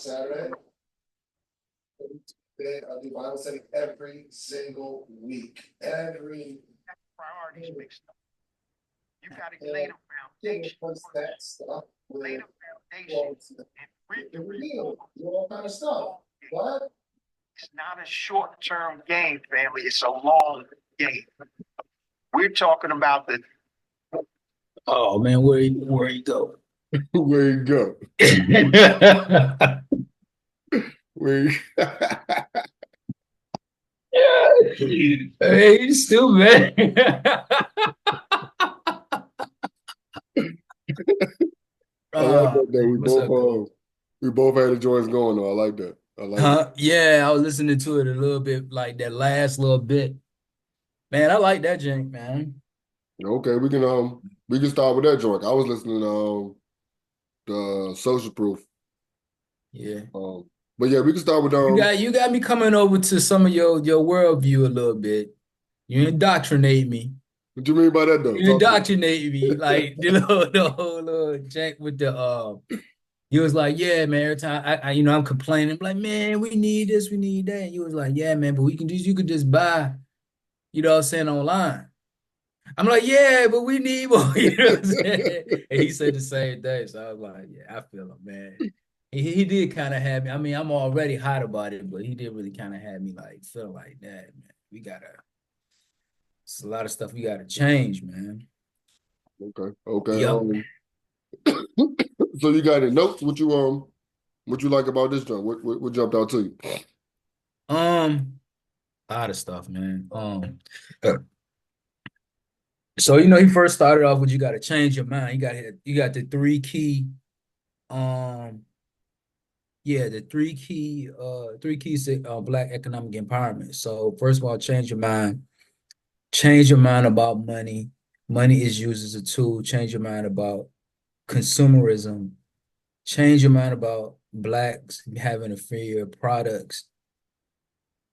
Saturday. I do Bible study every single week. Every priorities mixed up. You got to lay the foundation. that stuff Lay the foundation and reap the reward. all kind of stuff. What? It's not a short-term game, family. It's a long game. We're talking about the. Oh man, where he go? Where you go? Where you... Hey, he's stupid. I like that. We both had the joints going though. I like that. I like it. Yeah, I was listening to it a little bit, like that last little bit. Man, I like that joint, man. Okay, we can start with that joint. I was listening the Social Proof. Yeah. But yeah, we can start with You got me coming over to some of your worldview a little bit. You indoctrinate me. What you mean by that though? You indoctrinate me, like the whole little jack with the he was like, yeah, man, every time I'm complaining, I'm like, man, we need this, we need that. And he was like, yeah, man, but you could just buy, you know what I'm saying, online. I'm like, yeah, but we need more, you know what I'm saying? And he said the same thing. So I was like, yeah, I feel him, man. He did kind of have me. I mean, I'm already hot about it, but he did really kind of have me like feel like that, man. It's a lot of stuff we gotta change, man. Okay. Yep. So you got any notes? What you like about this joint? What jumped out to you? A lot of stuff, man. So he first started off with you got to change your mind. You got the three key, the three keys to Black economic empowerment. So first of all, change your mind. Change your mind about money. Money is used as a tool. Change your mind about consumerism. Change your mind about Blacks having inferior products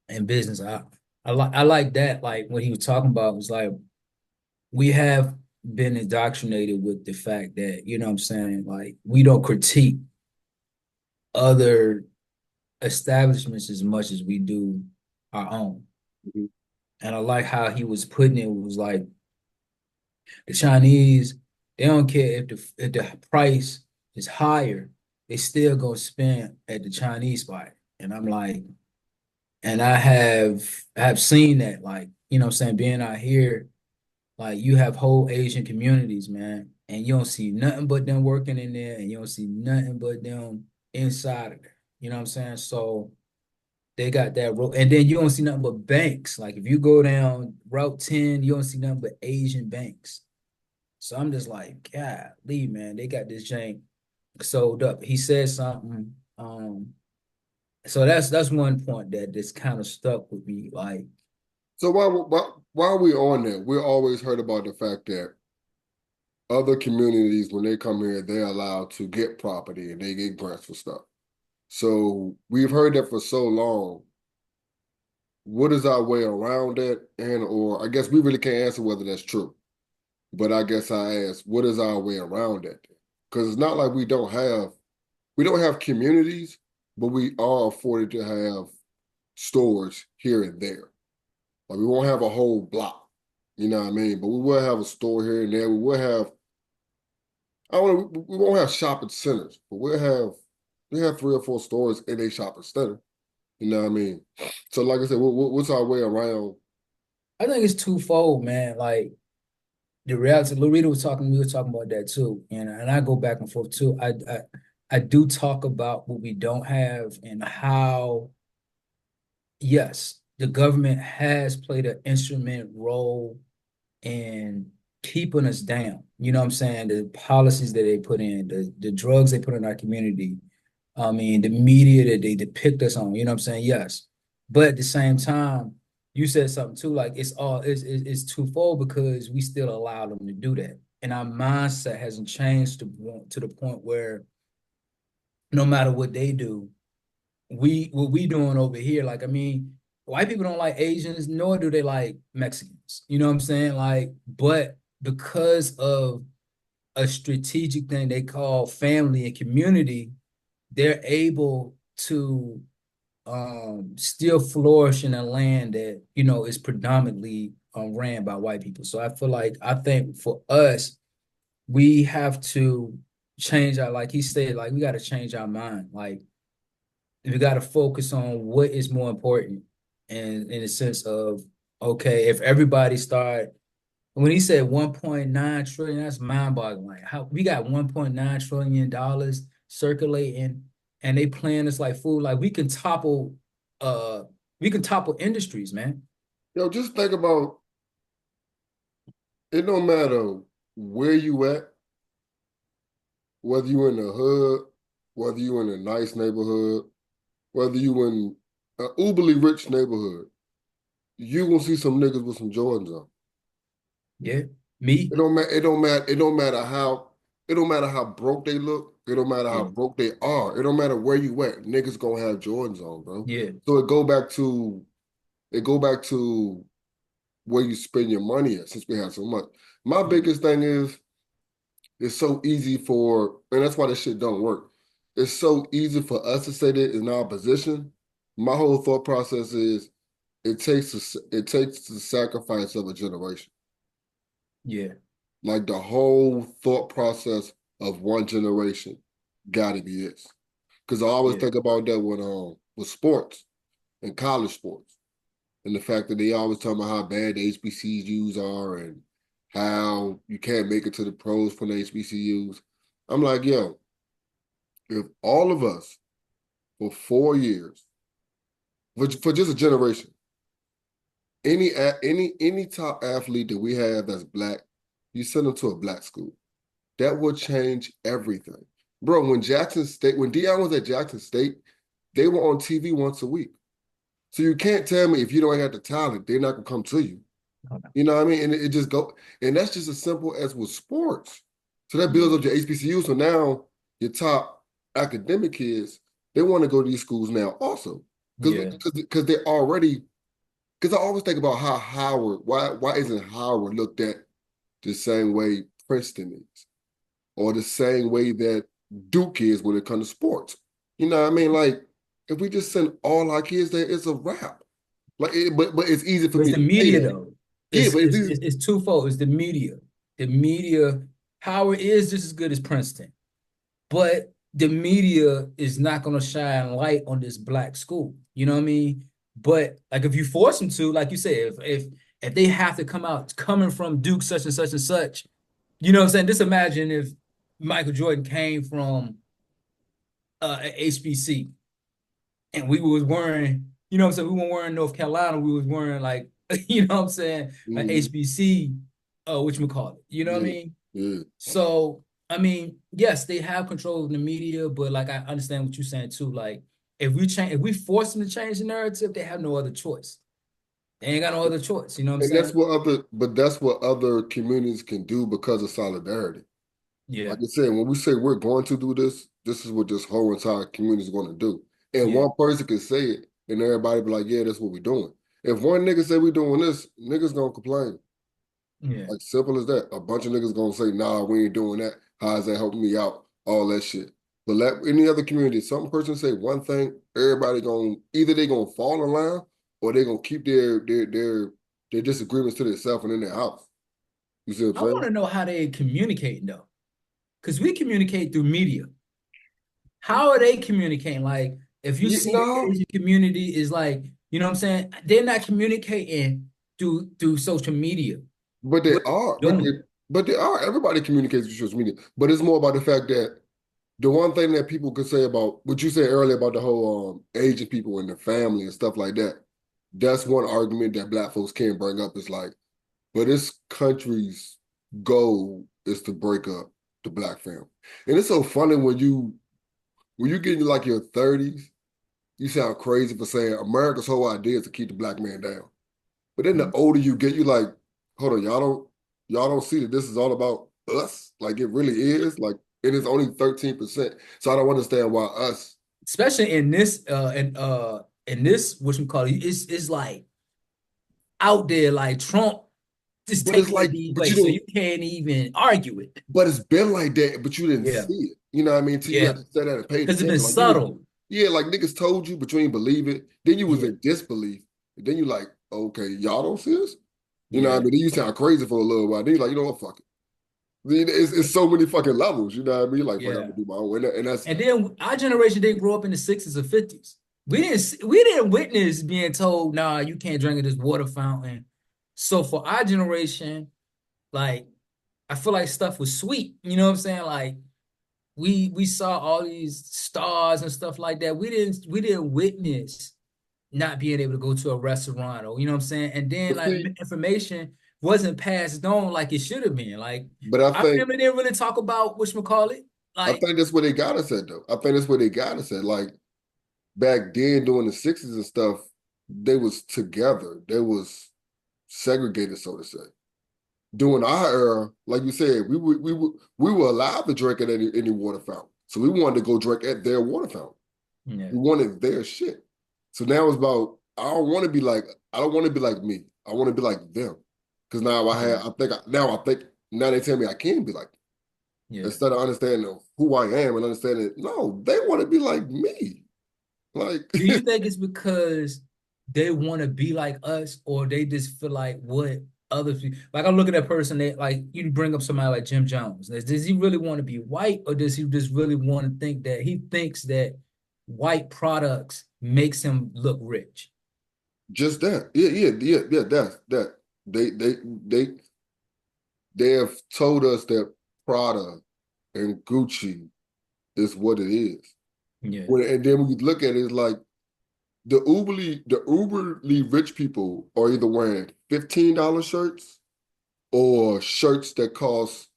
and business. I like that. Like what he was talking about was like we have been indoctrinated with the fact that, you know what I'm saying, like we don't critique other establishments as much as we do our own. Mm-hmm. And I like how he was putting it was like the Chinese, they don't care if the price is higher, they still go spend at the Chinese spot. And I'm like, and I have seen that, like, you know what I'm saying, being out here, like you have whole Asian communities, man, and you don't see nothing but them working in there, and you don't see nothing but them inside of there. You know what I'm saying? So they got that road, and then you don't see nothing but banks. Like if you go down Route 10, you don't see nothing but Asian banks. So I'm just like, God, leave, man. They got this jank sold up. He said something. So that's one point that just kind of stuck with me. Like, so why are we on that? We always heard about the fact that other communities, when they come here, they're allowed to get property and they get grants for stuff. So we've heard that for so long. What is our way around that? Or I guess we really can't answer whether that's true. But I guess I ask, what is our way around that? Because it's not like we don't have communities, but we are afforded to have stores here and there. Like we won't have a whole block, you know what I mean? But we will have a store here and there. We will have, we won't have shopping centers, but we have 3 or 4 stores in a shopping center. You know what I mean? So like I said, what's our way around? I think it's twofold, man. Like the reality, Loretta we were talking about that too. And I go back and forth too. I do talk about what we don't have and how, yes, the government has played an instrument role in keeping us down. You know what I'm saying? The policies that they put in, the drugs they put in our community. I mean, the media that they depict us on, you know what I'm saying? Yes. But at the same time, you said something too, like it's twofold because we still allow them to do that. And our mindset hasn't changed to the point where no matter what they do, what we doing over here, like, I mean, white people don't like Asians, nor do they like Mexicans. You know what I'm saying? Like, but because of a strategic thing they call family and community, they're able to still flourish in a land that, you know, is predominantly ran by white people. So I think for us, we have to change our, like he said, like we got to change our mind. Like we got to focus on what is more important, and in the sense of, okay, if everybody start, when he said 1.9 trillion, that's mind-boggling. Like how we got 1.9 trillion dollars circulating, and they playing us like food. Like uh we can topple industries, man. Yo, just think about it. Don't matter where you at, whether you in the hood, whether you in a nice neighborhood, whether you in an uberly rich neighborhood, you gonna see some niggas with some Jordans on. Yeah. Me. It don't matter. It don't matter. It don't matter how. It don't matter how broke they look. It don't matter how Yeah. broke they are. It don't matter where you at. Niggas gonna have Jordans on, bro. Yeah. So it go back to where you spend your money at. Since we have so much, my biggest thing is it's so easy and that's why this shit don't work. It's so easy for us to say that in our position. My whole thought process is it takes the sacrifice of a generation. Yeah. Like the whole thought process of one generation gotta be this. Because I always Yeah. think about that with sports and college sports. And the fact that they always talk about how bad the HBCUs are and how you can't make it to the pros from the HBCUs. I'm like, yo, if all of us for 4 years, for just a generation, any top athlete that we have that's black, you send them to a black school. That will change everything. Bro, when Deion was at Jackson State, they were on TV once a week. So you can't tell me if you don't have the talent, they're not gonna come to you. You know what I mean? And it just go, and that's just as simple as with sports. So that builds up your HBCU. So now your top academic kids, they want to go to these schools now also. Yeah. Because they're already, because I always think about how why isn't Howard looked at the same way Princeton is, or the same way that Duke is when it comes to sports? You know what I mean? Like, if we just send all our kids there, it's a wrap. Like, but it's easy for But it's me the to say media that. though. Yeah, but it's easy. It's twofold. It's the media. The media, Howard is just as good as Princeton, but the media is not going to shine light on this black school. You know what I mean? But like if you force them to, like you said, if they have to come out coming from Duke such and such and such, you know what I'm saying? Just imagine if Michael Jordan came from HBC and we was wearing, you know what I'm saying? We weren't wearing North Carolina. We was wearing like, you know what I'm saying? An Mhm. HBC, whatchamacallit. You know what I Yeah, mean? yeah. So, I mean, yes, they have control of the media, but like I understand what you're saying too. Like, if we force them to change the narrative, they have no other choice. They ain't got no other choice. You know what I'm And saying? that's what other communities can do because of solidarity. Yeah, Like I said, when we say we're going to do this, this is what this whole entire community is going to do. And yeah, one person can say it, and everybody be like, "Yeah, that's what we're doing." If one nigga say we're doing this, niggas gonna complain. yeah. Like simple as that. A bunch of niggas gonna say, "Nah, we ain't doing that. How is that helping me out?" All that shit. But let any other community, some person say one thing, everybody gonna either they gonna fall in line or they gonna keep their disagreements to themselves and in their house. You see what I I'm want saying? to know how they communicate though, because we communicate through media. How are they communicating? Like, if you Yeah, see the no, Asian community is like, you know what I'm saying? They're not communicating through social media. but they What are, they're doing. but they are. Everybody communicates with social media, but it's more about the fact that the one thing that people could say about what you said earlier about the whole Asian people and their family and stuff like that. That's one argument that black folks can bring up. Is like, but this country's goal is to break up the black family, and it's so funny when you get into like your 30s, you sound crazy for saying America's whole idea is to keep the black man down. But then the older you get, you like, hold on, y'all don't see that this is all about us. Like it really is. Like it is only 13%. So I don't understand why us. Especially in this what you call it, it's like out there like Trump just But it's taking like, it the but way, you so didn't. you can't even argue it. But it's been like that. But you didn't Yeah, see it. You know what I mean? Till you yeah, have to sit down and pay because it's been attention. Like you didn't. subtle. Yeah, like niggas told you, but you ain't believe it. Then you was Yeah, in disbelief. And then you like, okay, y'all don't see this? You know what I yeah. mean? Then you sound crazy for a little while. Then you like, you know what, fuck it. Then it's so many fucking levels, you know what I mean? Like, fuck, I'm Yeah. gonna do my own. And that's And then our generation didn't grow up in the 60s or 50s. We didn't witness being told, nah, you can't drink at this water fountain. So for our generation, like I feel like stuff was sweet. You know what I'm saying? Like we saw all these stars and stuff like that. We didn't witness not being able to go to a restaurant or you know what I'm saying? And then but like see, information wasn't passed on like it should have been. Like but I our think family didn't really talk about whatchamacallit. I Like, think that's what they gotta say though. I think that's what they gotta say. Like back then during the 60s and stuff, they was together. They was segregated, so to say. During our era, like you said, we were allowed to drink at any water fountain. So we wanted to go drink at their water fountain. yeah. We wanted their shit. So now it's about I don't want to be like me. I want to be like them. Because now Yeah. I think now they tell me I can be like them. Yeah. Instead of understanding who I am and understanding, no, they want to be like me. Like Do you think it's because they want to be like us, or they just feel like what other people like? I'm looking at a person that like you bring up somebody like Jim Jones. Does he really want to be white, or does he just really want to think that he thinks that white products makes him look rich? just that. Yeah. That. They they they they have told us that Prada and Gucci is what it is. Yeah. And then when you look at it, it's like the uberly rich people are either wearing $15 shirts or shirts that cost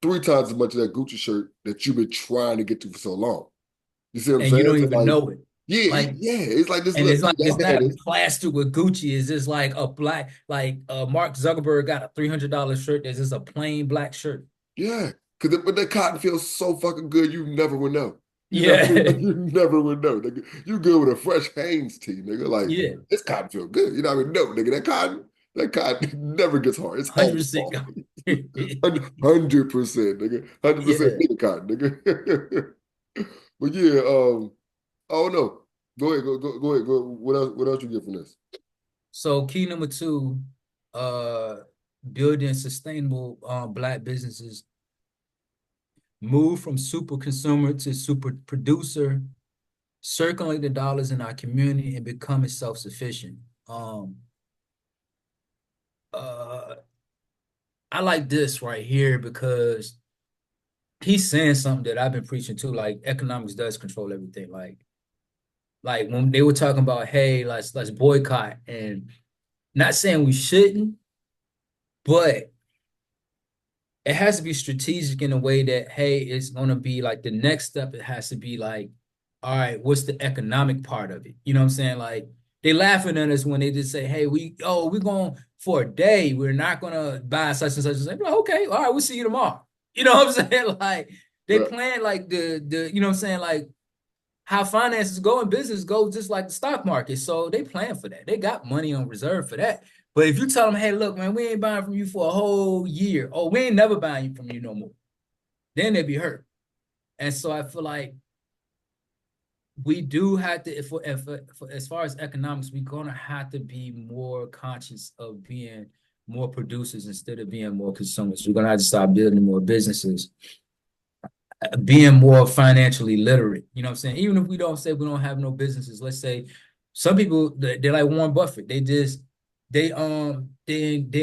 three times as much as that Gucci shirt that you've been trying to get to for so long. You see what I'm And you saying? don't So even like, know it. yeah, Like, yeah. It's like this and look, it's like it's y'all had not this. plastic with Gucci. It's just like a black, like Mark Zuckerberg got a $300 shirt that's just a plain black shirt. Yeah. But that cotton feels so fucking good, you never would know. You know, Yeah. like you never would know. Nigga. You good with a fresh Hanes tee, nigga. Like Yeah. this cotton feel good. You know what I mean? No, nigga, that cotton never gets hard. It's always 100% soft. go. 100%, nigga. 100% Yeah. nigga cotton, nigga. But yeah, oh no. Go ahead. What else you get from this? So key number two, uh, building sustainable black businesses, move from super consumer to super producer, circulating the dollars in our community and becoming self-sufficient. Uh, I like this right here because he's saying something that I've been preaching too, like economics does control everything. Like when they were talking about, hey, let's boycott, and not saying we shouldn't, but it has to be strategic in a way that, hey, it's gonna be like the next step, it has to be like, all right, what's the economic part of it? You know what I'm saying? Like they laughing at us when they just say, hey, we're going for a day, we're not gonna buy such and such and such. Like, okay, all right, we'll see you tomorrow. You know what I'm saying? Like they Right. plan like the you know what I'm saying, like how finances go in business go just like the stock market. So they plan for that. They got money on reserve for that. But if you tell them, hey, look, man, we ain't buying from you for a whole year, or we ain't never buying from you no more, then they be hurt. And so I feel like we do have to, if as far as economics, we're gonna have to be more conscious of being more producers instead of being more consumers. We're gonna have to start building more businesses, being more financially literate. You know what I'm saying? Even if we don't say we don't have no businesses, let's say some people they're like Warren Buffett. They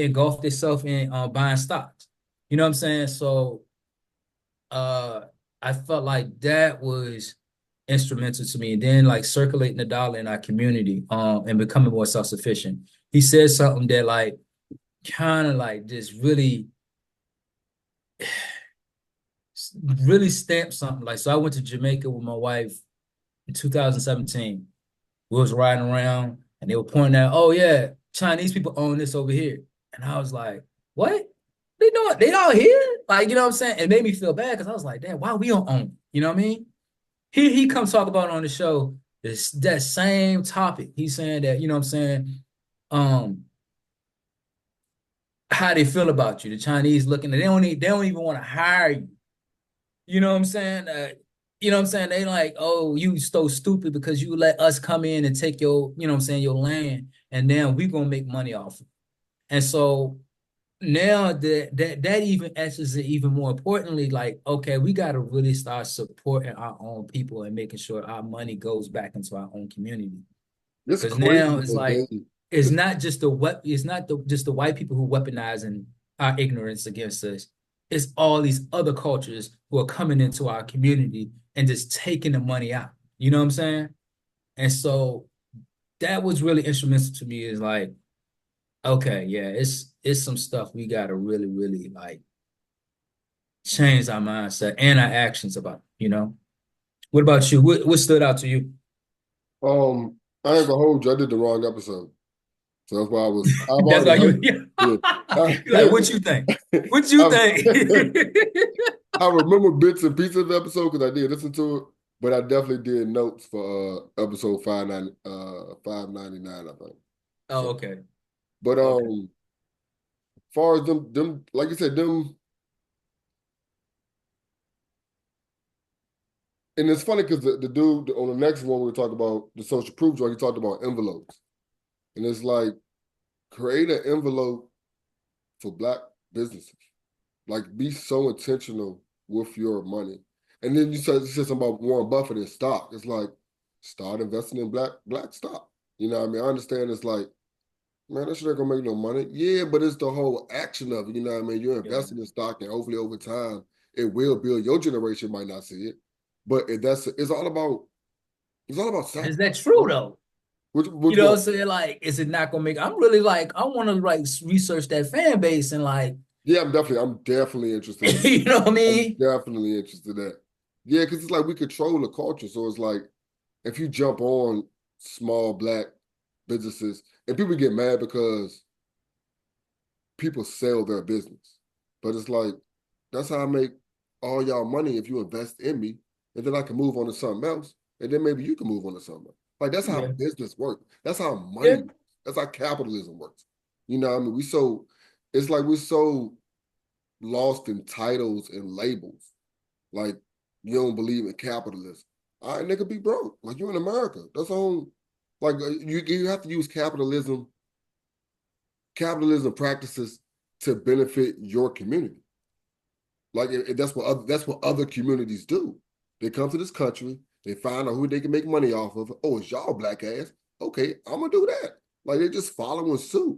engulf themselves in buying stocks. You know what I'm saying? So uh I felt like that was instrumental to me. And then like circulating the dollar in our community and becoming more self-sufficient. He said something that like kind of like just really stamped something. Like, so I went to Jamaica with my wife in 2017. We was riding around and they were pointing out, oh yeah, Chinese people own this over here. And I was like, what? They know it. They all here? Like, you know what I'm saying? It made me feel bad because I was like, damn, why we don't own it? You know what I mean? He comes talk about on the show this that same topic. He's saying that, you know what I'm saying? Um, how they feel about you. The Chinese looking, they don't even want to hire you. You know what I'm saying? you know what I'm saying? They like, oh, you so stupid because you let us come in and take your, you know what I'm saying, your land, and then we gonna make money off it. And so now that even answers it even more importantly, like, okay, we gotta really start supporting our own people and making sure our money goes back into our own community. It's Because crazy now it's that like they, it's it's, not just it's not just the white people who weaponizing our ignorance against us. It's all these other cultures who are coming into our community and just taking the money out. You know what I'm saying? And so that was really instrumental to me is like, okay, yeah, it's some stuff we gotta really, really like change our mindset and our actions about, you know. What about you? What stood out to you? I ain't gonna hold you. I did the wrong episode. So that's why I've That's already why heard, you yeah. you're like, what you think? What you I, think? I remember bits and pieces of the episode because I did listen to it, but I definitely did notes for episode 599, I think. Oh, So, okay. but Okay. far as them, like you said, them, and it's funny because the dude on the next one we talked about the social proof joint, he talked about envelopes, and it's like create an envelope for Black businesses. Like, be so intentional with your money. And then you said something about Warren Buffett and stock. It's like, start investing in black stock. You know what I mean? I understand it's like, man, that shit ain't gonna make no money. Yeah, but it's the whole action of it. You know what I mean? You're Yeah. investing in stock, and hopefully over time it will build. Your generation might not see it, but it's all about Is sacrifice. that true though? Which You know what one? I'm saying? Like, is it not gonna make I'm really like I want to like research that fan base and like Yeah, I'm definitely interested in. you know what I I'm mean? definitely interested in that. Yeah, because it's like we control the culture. So it's like if you jump on small Black businesses and people get mad because people sell their business. But it's like, that's how I make all y'all money if you invest in me, and then I can move on to something else, and then maybe you can move on to something else. Like that's how Yeah. business works. That's how money Yeah. works. That's how capitalism works. You know what I mean? It's like we're so lost in titles and labels. Like you don't believe in capitalism. All right, nigga, be broke. Like you're in America. That's all. Like you have to use capitalism practices to benefit your community. Like that's what other communities do. They come to this country, they find out who they can make money off of. Oh, it's y'all Black ass. Okay, I'm gonna do that. Like they just following suit.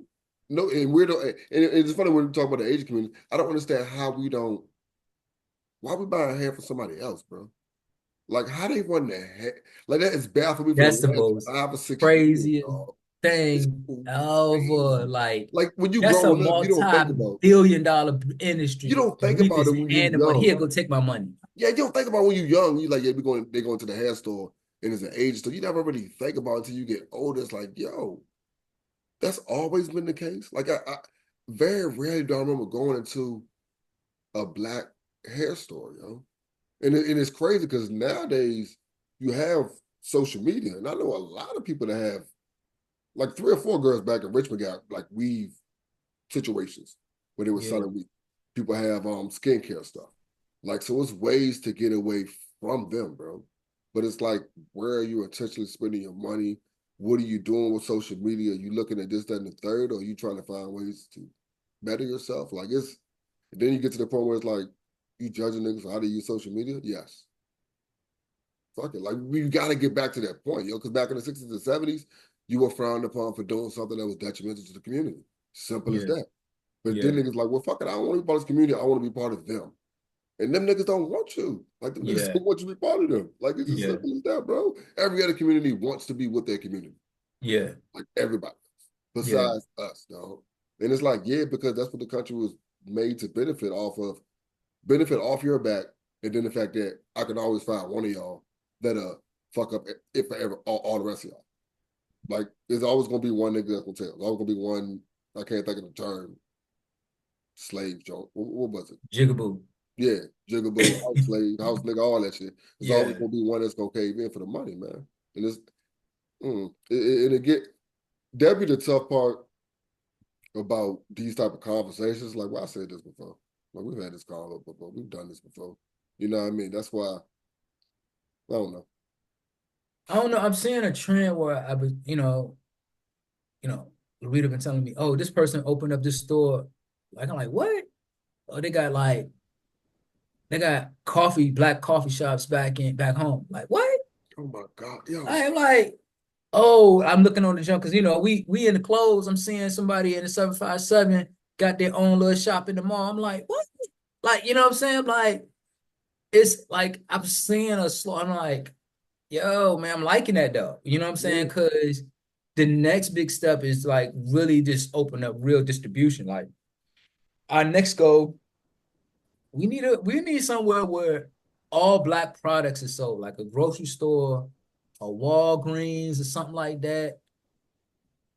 No, and we don't. And it's funny when we talk about the Asian community. I don't understand how we don't. Why we buying hair for somebody else, bro? Like how they want the hair. Like that is bad for me for the That's the last most 5 or 6 years, craziest dog. It's thing ever. crazy. Like Like when you that's a growing up, you don't think about. multi-billion-dollar You industry, don't and think we about just it when you're hand them, here, young. go take my money. Yeah, you don't think about when you're young. You like, yeah, they going to the hair store and it's an age store. You never really think about it until you get older. It's like, yo, that's always been the case. Like I very rarely do I remember going into a Black hair store, yo. And it's crazy because nowadays you have social media. And I know a lot of people that have like 3 or 4 girls back in Richmond got like weave situations where they were Yeah. selling weave. People have skincare stuff. Like, so it's ways to get away from them, bro. But it's like, where are you intentionally spending your money? What are you doing with social media? Are you looking at this, that, and the third, or are you trying to find ways to better yourself? Like it's then you get to the point where it's like, you judging niggas for how they use social media? Yes. Fuck it. Like we gotta get back to that point, yo, because back in the 60s and 70s, you were frowned upon for doing something that was detrimental to the community. Simple as Yeah. that. But then Yeah. niggas like, well, fuck it, I don't want to be part of this community. I want to be part of them. And them niggas don't want you. Like them niggas Yeah. don't want you to be part of them. Like it's as Yeah. simple as that, bro. Every other community wants to be with their community. Yeah. Like everybody Yeah. besides us, dog. And it's like, yeah, because that's what the country was made to benefit off your back. And then the fact that I can always find one of y'all that fuck up it forever, all the rest of y'all. Like there's always gonna be one nigga that's gonna tell. There's always gonna be one, I can't think of the term, slave joke. What was it? Jigaboo. Yeah, jigaboo, house slave, house nigga, all that shit. There's always Yeah. gonna be one that's gonna cave in for the money, man. And it get that'd be the tough part about these type of conversations. Like, well, I said this before. Like we've had this call up before. We've done this before. You know what I mean? That's why I don't know. I don't know. I'm seeing a trend where I was, Loretta been telling me, oh, this person opened up this store. Like I'm like, what? Oh, they got black coffee shops back home. Like what? Oh my God, yo, I am like, oh, I'm looking on the jump because we in the clothes. I'm seeing somebody in the 757 got their own little shop in the mall. I'm like, what? Like, you know what I'm saying? Like, it's like I'm seeing a slow. I'm like, yo, man, I'm liking that though. You know what I'm saying? yeah, Because the next big step is like really just open up real distribution. Like our next goal, we need somewhere where all black products are sold, like a grocery store, a Walgreens or something like that.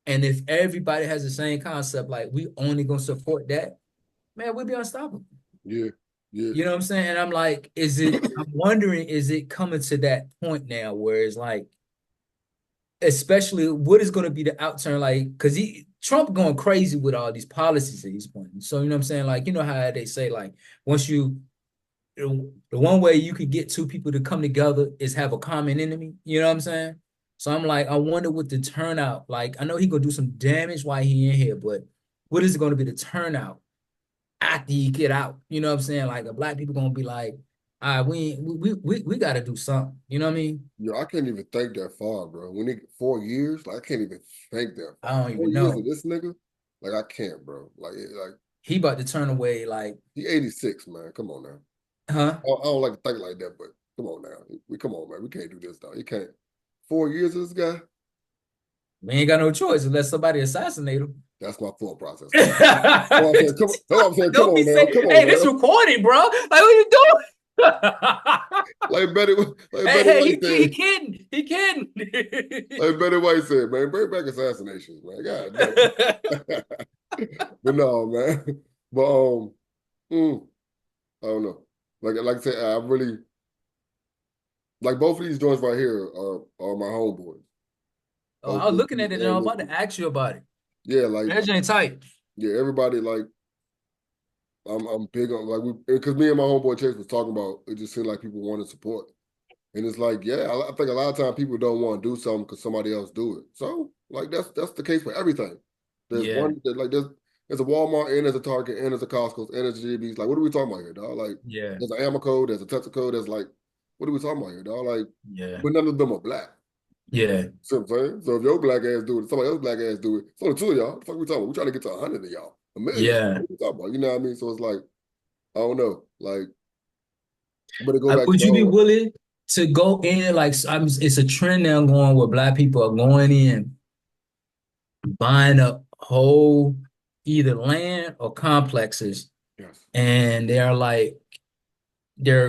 And if everybody has the same concept, like we only gonna support that, man, we'll be unstoppable. yeah, yeah. You know what I'm saying? And I'm like, I'm wondering, is it coming to that point now where it's like, especially what is going to be the outturn, like, because Trump going crazy with all these policies that he's putting. So, you know what I'm saying? Like, you know how they say, like, once the one way you could get two people to come together is have a common enemy. You know what I'm saying? So I'm like, I wonder what the turnout, like, I know he gonna do some damage while he in here, but what is it going to be the turnout after you get out? You know what I'm saying? Like, the black people gonna be like, all right, we got to do something. You know what I mean? Yo, I can't even think that far, bro. 4 years, like I can't even think that I far. don't Four even years of know. this nigga, like I can't, bro. Like He about to turn away, like, he 86, man. Come on now. huh? I don't like to think like that, but come on now. We come on, man. We can't do this, though. You can't. 4 years of this guy. We ain't got no choice unless somebody assassinate him. That's my thought process, man. Well, I'm saying, come on. No, I'm saying, come Don't be on now. saying, Come on hey, this now. recording, bro. Like, what you doing? Hey, Betty hey, White he said, kidding. He kidding. like Betty White said, man, bring back assassinations, man. God damn. But no, man. But mm, I don't know. Like I said, I really like both of these joints right here are my homeboys. Oh, I was looking OPP at it and I and was about to Nikki. ask you about it. Yeah, like That ain't tight. yeah, everybody like I'm big on like we because me and my homeboy Chase was talking about it. Just seemed like people wanted support, and it's like yeah, I think a lot of times people don't want to do something because somebody else do it. So like that's the case for everything. There's Yeah, one that like there's a Walmart and there's a Target and there's a Costco and there's a JB's. Like what are we talking about here, dog? Like yeah, there's an Amoco, there's a Texaco, there's like what are we talking about here, dog? Like yeah, but none of them are black. yeah, See what I'm saying? So if your black ass do it, somebody else black ass do it, it's only two of y'all. What the fuck we talking about? We trying to get to 100 of y'all, a million. yeah. What we talking about? You know what I mean? So it's like I don't know. Like, but to go back to Would the you be whole, willing to go in like it's a trend now going where black people are going in buying up whole either land or complexes, yes, and they're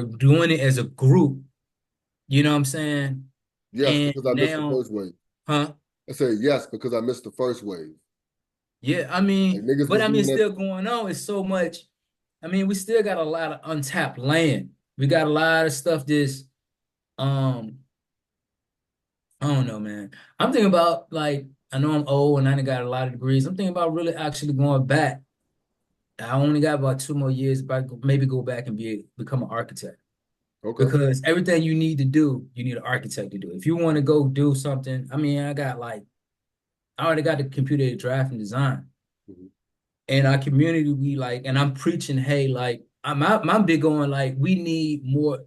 doing it as a group. You know what I'm saying? yes, And because I missed the now, first wave. huh? I said yes because I missed the first wave. Yeah, I Like mean, niggas but was I mean, doing that. still going on. It's so much. I mean, we still got a lot of untapped land. We got a lot of stuff that's um I don't know, man. I'm thinking about like I know I'm old and I done got a lot of degrees. I'm thinking about really actually going back. I only got about 2 more years, but maybe go back and become an architect. Okay, Because everything you need to do, you need an architect to do. If you want to go do something, I mean, I already got the computer to draft and design. mhm. In our community, we like, and I'm preaching, hey, like, I'm big on like, we need more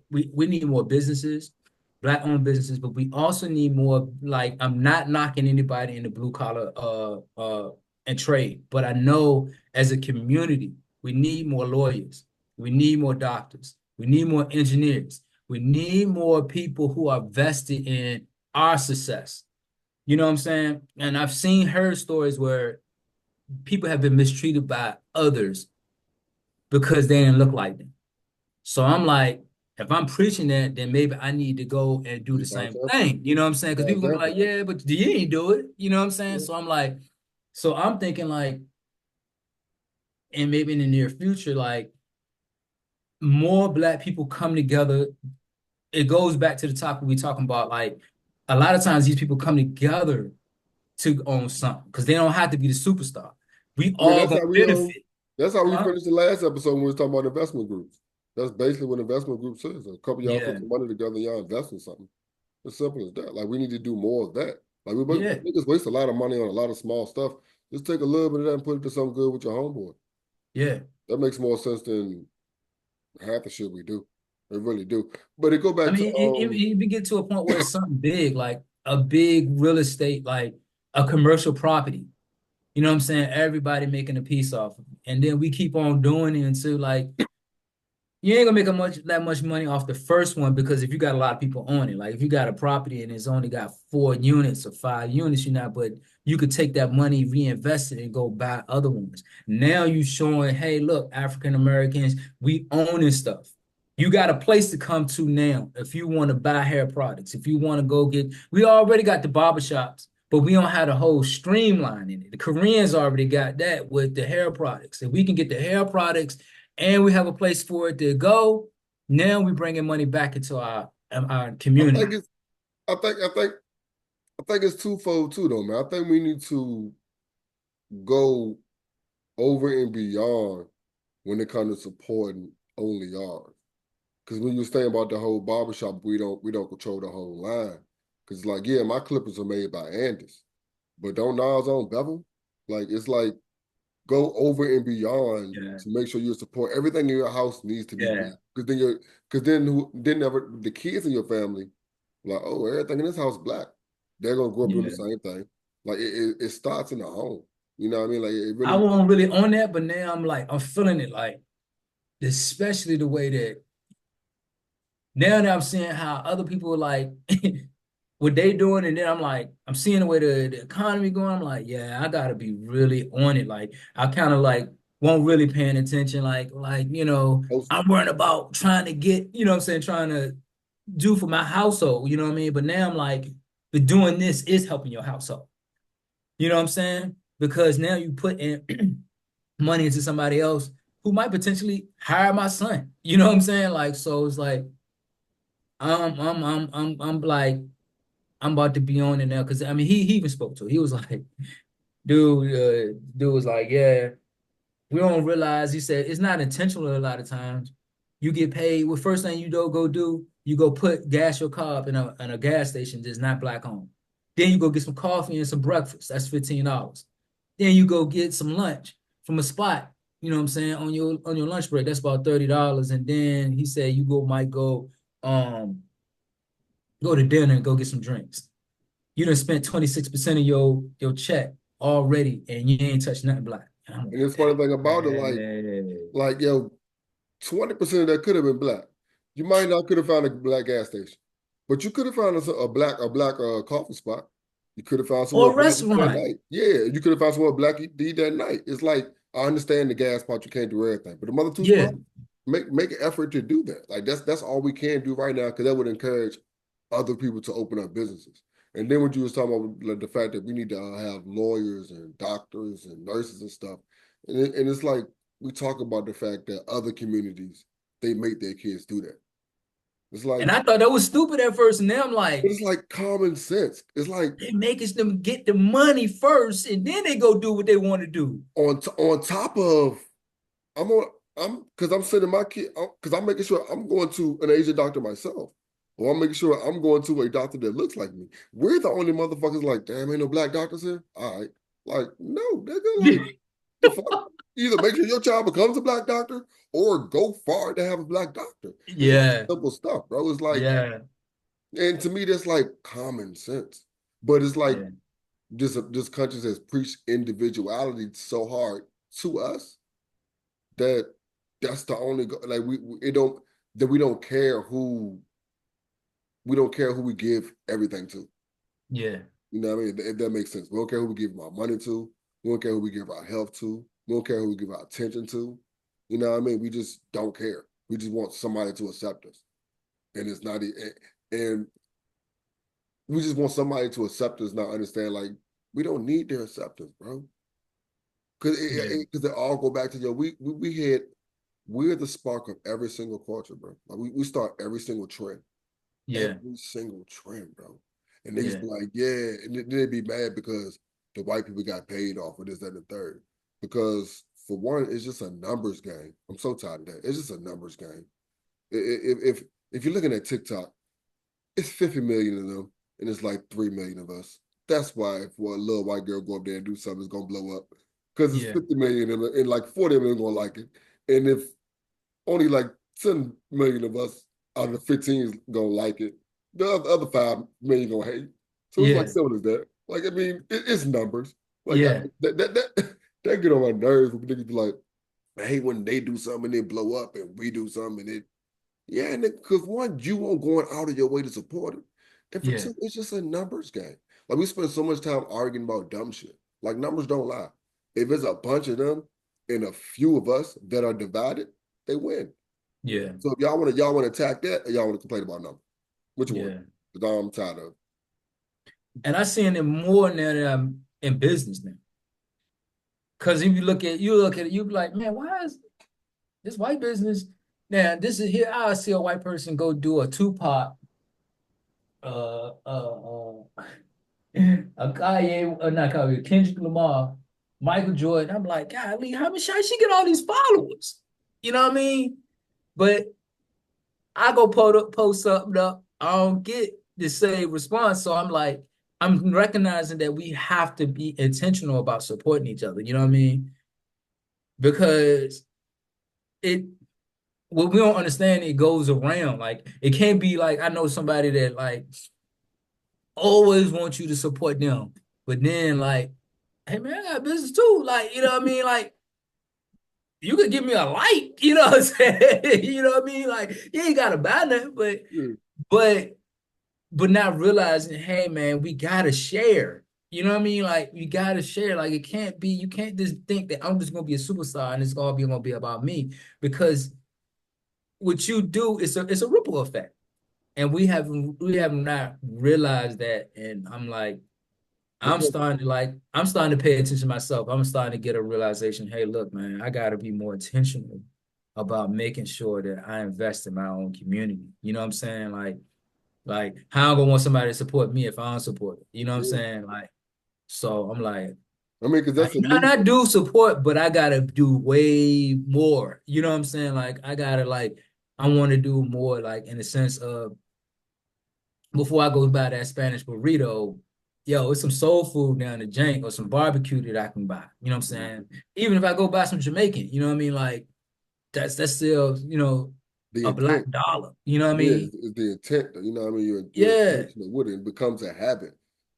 businesses, black owned businesses, but we also need more, like, I'm not knocking anybody in the blue collar, and trade, but I know as a community, we need more lawyers, we need more doctors, we need more engineers, we need more people who are vested in our success. You know what I'm saying? And I've seen her stories where people have been mistreated by others because they didn't look like them. So I'm like, if I'm preaching that, then maybe I need to go and do the Lead by same example. thing. You know what I'm saying? Because By people gonna be like, example. yeah, but you ain't do it. You know what I'm saying? Yeah. So I'm like, so I'm thinking like, and maybe in the near future, like more black people come together. It goes back to the topic we talking about. Like a lot of times these people come together to own something because they don't have to be the superstar. We I mean all gonna benefit. that's how we Huh? finished the last episode when we was talking about investment groups. That's basically what investment groups is. A couple of y'all put Yeah, some money together and y'all invest in something. As simple as that. Like we need to do more of that. Like yeah, we just waste a lot of money on a lot of small stuff. Just take a little bit of that and put it to something good with your homeboy. yeah. That makes more sense than half the shit we do. It really do. But it go I back to mean, if you get to a point where it's something big, like a big real estate, like a commercial property, you know what I'm saying? Everybody making a piece off of it. And then we keep on doing it until like you ain't gonna make that much money off the first one because if you got a lot of people on it, like if you got a property and it's only got 4 units or 5 units, you're not, but you could take that money, reinvest it, and go buy other ones. Now you showing, hey, look, African Americans, we owning stuff. You got a place to come to now if you want to buy hair products. If you want to go get, we already got the barbershops, but we don't have the whole streamline in it. The Koreans already got that with the hair products. If we can get the hair products and we have a place for it to go. Now we bringing money back into our I think community. it's I think I think I think it's twofold too though, man. I think we need to go over and beyond when it comes to supporting only ours. Because when you was saying about the whole barbershop, we don't control the whole line. Because like, yeah, my clippers are made by Andis, but don't Nas own Bevel? Like it's like go over and beyond Yeah, to make sure you support everything in your house needs to be yeah, black. Because then never the kids in your family like, oh, everything in this house black. They're gonna grow up doing the yeah. same thing. Like it starts in the home. You know what I mean? Like it I really. wasn't really on that, but now I'm feeling it like, especially the way that now that I'm seeing how other people are like what they doing, and then I'm like, I'm seeing the way the economy going. I'm like, yeah, I gotta be really on it. Like I kind of like won't really paying attention. I'm worrying about trying to get, you know what I'm saying, trying to do for my household, you know what I mean? But now I'm like, but doing this is helping your household. You know what I'm saying? Because now you put in money into somebody else who might potentially hire my son. You know what I'm saying? Like, so it's like I'm like I'm about to be on it now because I mean he even spoke to it. He was like, dude was like, yeah, we don't realize. He said it's not intentional a lot of times. You get paid. Well, first thing you don't go do, you go put gas your car up in a gas station that's not black owned. Then you go get some coffee and some breakfast. That's $15. Then you go get some lunch from a spot. You know what I'm saying on your lunch break. That's about $30. And then he said you might um go to dinner and go get some drinks. You done spent 26% of your check already, and you ain't touched nothing black. And I'm And like, it's funny thing about it, hey. like yo, 20% of that could have been black. You might not could have found a black gas station, but you could have found a black coffee spot. You could have found somewhere Or a black to eat that restaurant. night. Yeah, you could have found somewhere black to eat that night. It's like I understand the gas part, you can't do everything, but the other two Yeah, spots, make an effort to do that. Like that's all we can do right now because that would encourage other people to open up businesses. And then when you was talking about like, the fact that we need to have lawyers and doctors and nurses and stuff, and it's like we talk about the fact that other communities they make their kids do that. It's like and I thought that was stupid at first, and now I'm like, it's like common sense. It's like they making them get the money first, and then they go do what they want to do. on top of I'm on I'm because I'm sending my kid because I'm making sure I'm going to an Asian doctor myself. Or I'm making sure I'm going to a doctor that looks like me. We're the only motherfuckers like, damn, ain't no black doctors here. All right. Like, no, nigga, like the fuck? Either make sure your child becomes a black doctor or go far to have a black doctor. It's like Yeah, simple stuff, bro. It's like, yeah, and to me, that's like common sense. But it's like yeah, this country has preached individuality so hard to us that that's the only like it don't that we don't care who we give everything to. yeah, You know what I mean? If that makes sense. We don't care who we give our money to. We don't care who we give our health to. We don't care who we give our attention to. You know what I mean? We just don't care. We just want somebody to accept us. And it's not, and we just want somebody to accept us, not understand, like, we don't need their acceptance, bro. Because yeah, it all go back to, we're the spark of every single culture, bro. Like we start yeah, every single trend, bro. And they just yeah, be like, yeah, and then they'd be mad because the white people got paid off of this, that, and the third. Because for one, it's just a numbers game. I'm so tired of that. It's just a numbers game. If you're looking at TikTok, it's 50 million of them, and it's like 3 million of us. That's why if a little white girl go up there and do something, it's gonna blow up. Because it's Yeah. 50 million and like 40 of them gonna like it. And if only like 10 million of us out of the 15 is gonna like it, the other 5 million gonna hate. So it's like Yeah. simple as that. Like, I mean, it's numbers. Like Yeah. that get on my nerves when niggas be like, I hate when they do something and they blow up and we do something and it yeah, because one, you won't going out of your way to support it. And for Yeah. two, it's just a numbers game. Like we spend so much time arguing about dumb shit. Like numbers don't lie. If it's a bunch of them and a few of us that are divided, they win. Yeah. So if y'all want to attack that or y'all want to complain about numbers, which one? Yeah. Because I'm tired of. And I seeing it more now that I'm in business now. Because if you look at it, you be like, man, why is this white business? Now, this is here. I see a white person go do a Tupac, a Kanye, not Kanye, Kendrick Lamar, Michael Jordan. I'm like, golly, how she get all these followers? You know what I mean? But I go post something up. I don't get the same response. So I'm like, I'm recognizing that we have to be intentional about supporting each other. You know what I mean? Because it what we don't understand, it goes around. Like it can't be like I know somebody that like always wants you to support them, but then like, hey man, I got business too. Like, you know what I mean? Like you could give me a like, you know what I'm saying? You know what I mean? Like you ain't gotta buy nothing, but but not realizing, hey man, we gotta share. You know what I mean? Like we gotta share. Like it can't be, you can't just think that I'm just gonna be a superstar and it's gonna be about me because what you do is it's a ripple effect. And we have not realized that. And I'm like, Because I'm starting to pay attention to myself. I'm starting to get a realization, hey, look, man, I gotta be more intentional about making sure that I invest in my own community. You know what I'm saying? Like how I'm gonna want somebody to support me if I don't support it. You know what I'm yeah. saying? Like, so I'm like, I mean, because that's a and niche. I do support, but I gotta do way more. You know what I'm saying? Like I gotta like I want to do more, like in the sense of before I go buy that Spanish burrito, yo, it's some soul food down the jank or some barbecue that I can buy. You know what I'm saying? Even if I go buy some Jamaican, you know what I mean? Like that's still, The a black intent. dollar. You know what I Yeah, mean? it's the intent. You know what I mean? You're Yeah, intentional with it. It becomes a habit.